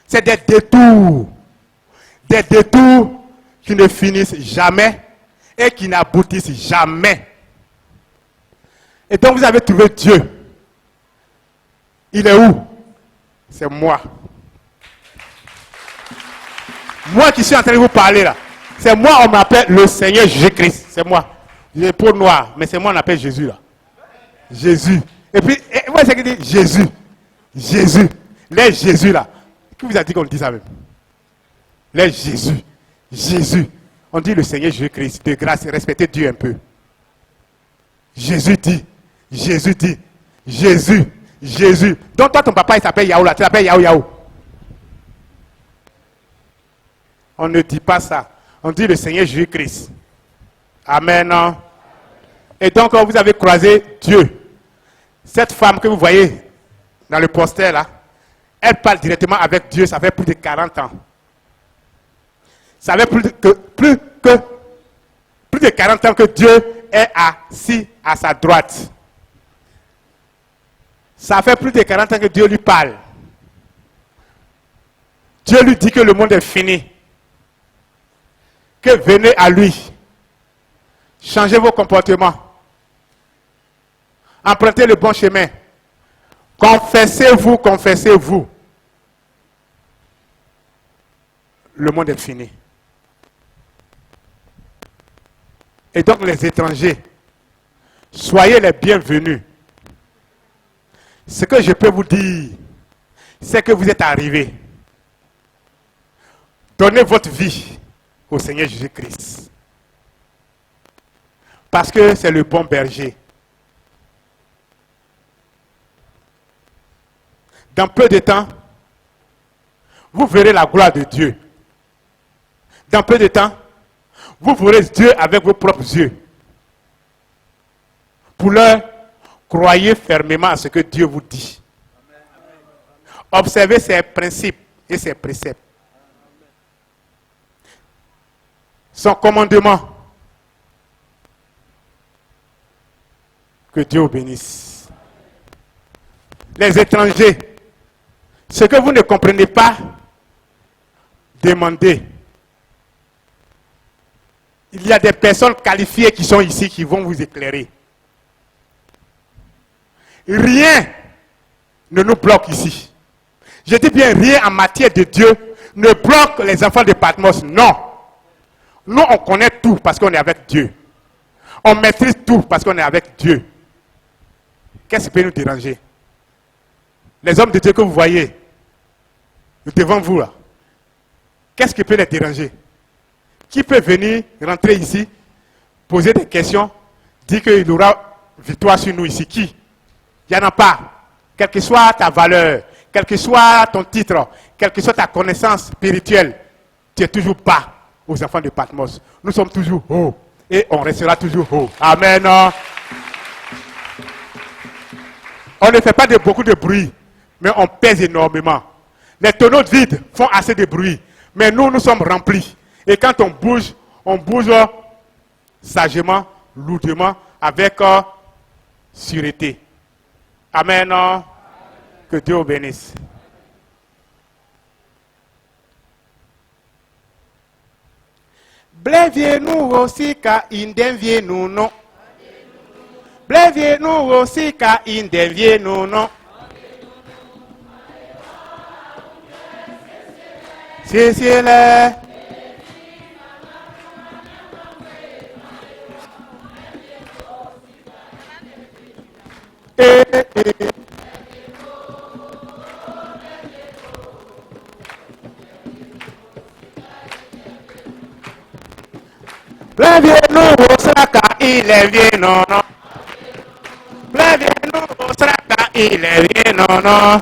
Speaker 2: c'est des détours. Des détours qui ne finissent jamais et qui n'aboutissent jamais. Et donc vous avez trouvé Dieu. Il est où? C'est moi. Moi qui suis en train de vous parler là. C'est moi, on m'appelle le Seigneur Jésus-Christ. C'est moi. J'ai peau noire, mais c'est moi, on appelle Jésus là. Jésus. Et puis, moi, c'est qui dit Jésus. Jésus. Les Jésus là. Qui vous a dit qu'on dit ça même? Les Jésus. Jésus. On dit le Seigneur Jésus-Christ. De grâce, respectez Dieu un peu. Jésus dit. Jésus dit. Jésus. Jésus. Donc toi, ton papa, il s'appelle Yahou là. Tu l'appelles Yahou Yahou. On ne dit pas ça. On dit le Seigneur Jésus-Christ. Amen. Et donc, vous avez croisé Dieu. Cette femme que vous voyez dans le poster là, elle parle directement avec Dieu, ça fait plus de 40 ans. Ça fait plus de 40 ans que Dieu est assis à sa droite. Ça fait plus de 40 ans que Dieu lui parle. Dieu lui dit que le monde est fini. Que venez à lui. Changez vos comportements. Empruntez le bon chemin. Confessez-vous, confessez-vous. Le monde est fini. Et donc les étrangers, soyez les bienvenus. Ce que je peux vous dire, c'est que vous êtes arrivés. Donnez votre vie au Seigneur Jésus-Christ. Parce que c'est le bon berger. Dans peu de temps, vous verrez la gloire de Dieu. Dans peu de temps, vous verrez Dieu avec vos propres yeux. Pour l'heure, croyez fermement à ce que Dieu vous dit. Observez ses principes et ses préceptes. Son commandement. Que Dieu vous bénisse. Les étrangers, ce que vous ne comprenez pas, demandez. Il y a des personnes qualifiées qui sont ici, qui vont vous éclairer. Rien ne nous bloque ici. Je dis bien, rien en matière de Dieu ne bloque les enfants de Patmos. Non. Nous, on connaît tout parce qu'on est avec Dieu. On maîtrise tout parce qu'on est avec Dieu. Qu'est-ce qui peut nous déranger? Les hommes de Dieu que vous voyez devant vous là, qu'est-ce qui peut les déranger? Qui peut venir, rentrer ici, poser des questions, dire qu'il aura victoire sur nous ici? Qui? Il n'y en a pas. Quelle que soit ta valeur, quel que soit ton titre, quelle que soit ta connaissance spirituelle, tu es toujours bas aux enfants de Patmos. Nous sommes toujours hauts et on restera toujours haut. Amen. On ne fait pas beaucoup de bruit, mais on pèse énormément. Les tonneaux vides font assez de bruit, mais nous sommes remplis. Et quand on bouge sagement, lourdement, avec sûreté. Amen. Que Dieu vous bénisse. Blevie nous aussi ka indemvie nous non. Blevie nous aussi ka indemvie nous non. C'est là. Pleviez-nous au Sraka, il est vieux, non, non. Pleviez-nous au Sraka, il est vieux, non, non.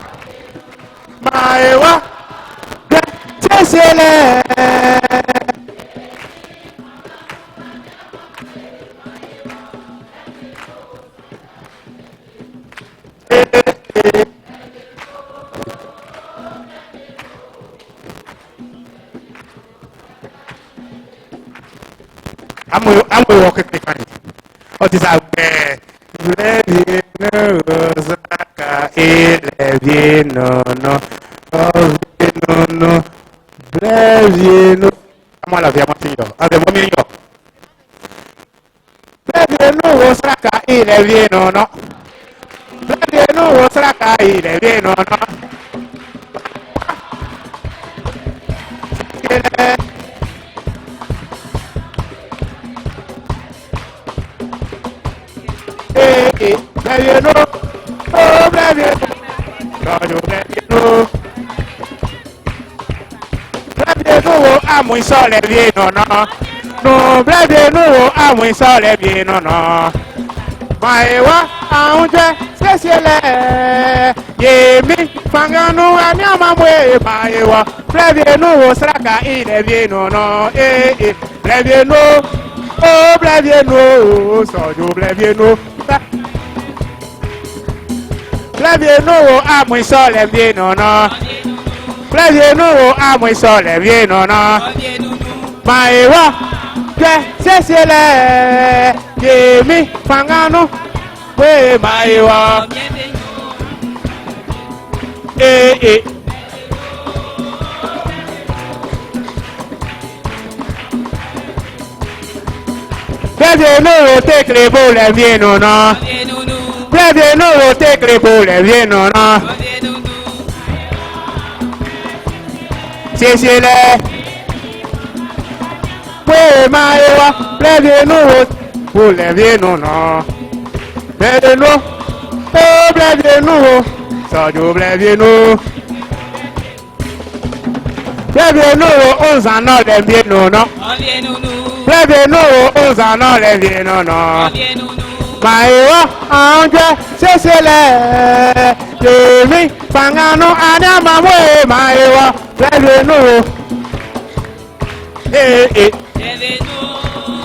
Speaker 2: Maïwa, c'est le. I'm walking the country. What is out there? I'm all of you. I'm the woman. Previenu Osraka, il est bien, non, non. Previenu Osraka, il est bien, non, non. Previenu, oh, previenu. Previenu, à mon sol est bien, non, non. No, previenu, à mon sol est bien, non, non. Maïwa, aunje, sesiele, yemi, fanganu, anyama mwe, maïwa, previenu, osraka, il est bien, non, non, previenu, oh, previenu, soju, previenu, previenu, à mon sol est bien, non, non, previenu, à mon sol est bien, non, non, maïwa, sesiele, yemi, fanganu, we maïwa, Previenu, te crebo le bien, non, non. Previenu, te crebo le bien, non, non. C'est le. We maïwa, previenu, pour le bien, non, non. Previenu, oh, previenu, soju, previenu. Previenu, 11 ans, non, le bien, non, non. Previenu, 11 ans, non, le bien, non, non. Maïwa, anje, c'est le. Yemi, fangano, anyama, we maïwa, previenu.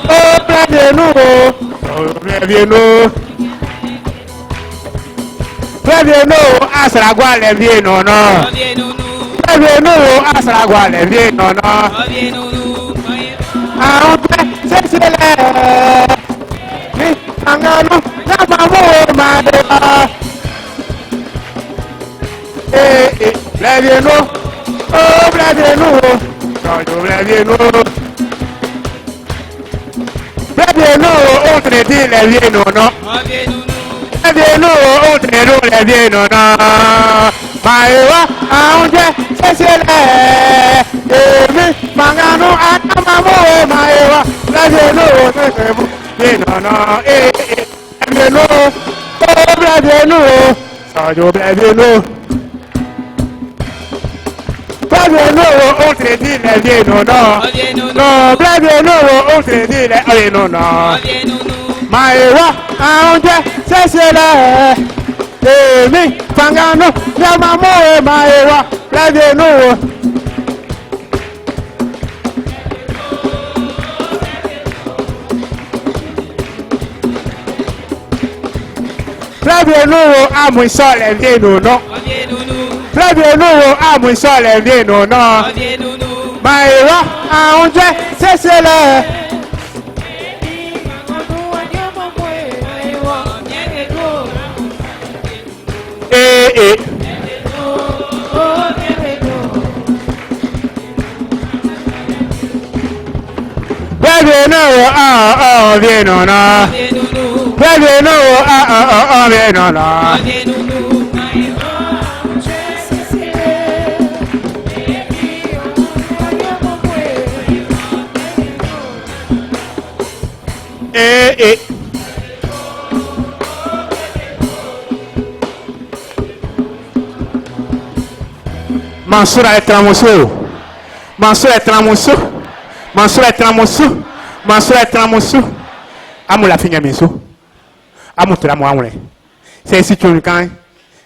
Speaker 2: Oh, previenu, oh, previenu. Previenu, asragua le bien, non, non. Previenu, asragua le bien, non, non. Anje, c'est le. Mi, fangano, nyama, we maïwa. Previenu, oh, previenu. Previenu, previenu, oltre di le vieno, no? Previenu, oltre di le vieno, no? Maïwa, aunje, sesiele, mi, fangano, anyama, maïwa, previenu, oltre vieno, no? Previenu, oh, previenu, soju, previenu. Previenu, oltre di le vieno, no? No, previenu, oltre di le vieno, no? Maïwa, aunje, sesiele, mi, fangano, nyama, maïwa, previenu. Previenu, a mon sol est vieno, no? Previenu, a mon sol est vieno, no? Maïwa, aunje, sesiele. Bébé non, oh, viens non, non. Bébé non, oh, viens non, non. Eh. Mansura etramoso. Mansura etramoso. Mansura etramoso. Mansura etramoso. Amu la finya meso. Amu tra mo amure. C'est si tu kan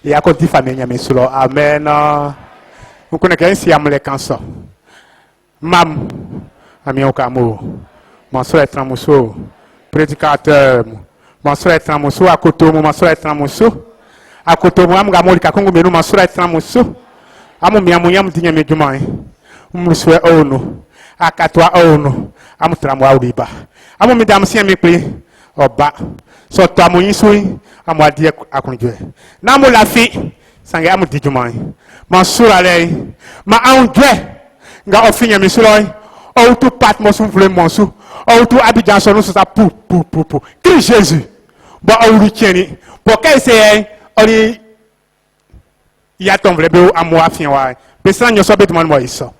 Speaker 2: et à côté famille nya meso lo. Amen. Vous connaissez si amule kanso. Mam ami okamu. Mansura etramoso. Prédicateur. Mansura etramoso akotomo mansura etramoso. Akotomo amu gamoli kakongo menu mansura etramoso. Amu miamu dinya medumai. Muswe ono. Akatwa ono. Amu tramu auliba. Amu midam si amekpe. Oba. So to amu yisui. Amu adie akunjwe. Namu lafi. Sange amu dijumai. Mansura lei. Ma aunjwe. Nga ofinya misuloi. Ou tout pat monsu vle monsu. Ou tout Abidjan sonu sa pou. Crie Jésus. Bon ou lutieni. Pour qu'elle c'est oli. Il y a ton vrai beau amour à fin. Personne ne saurait tout le monde.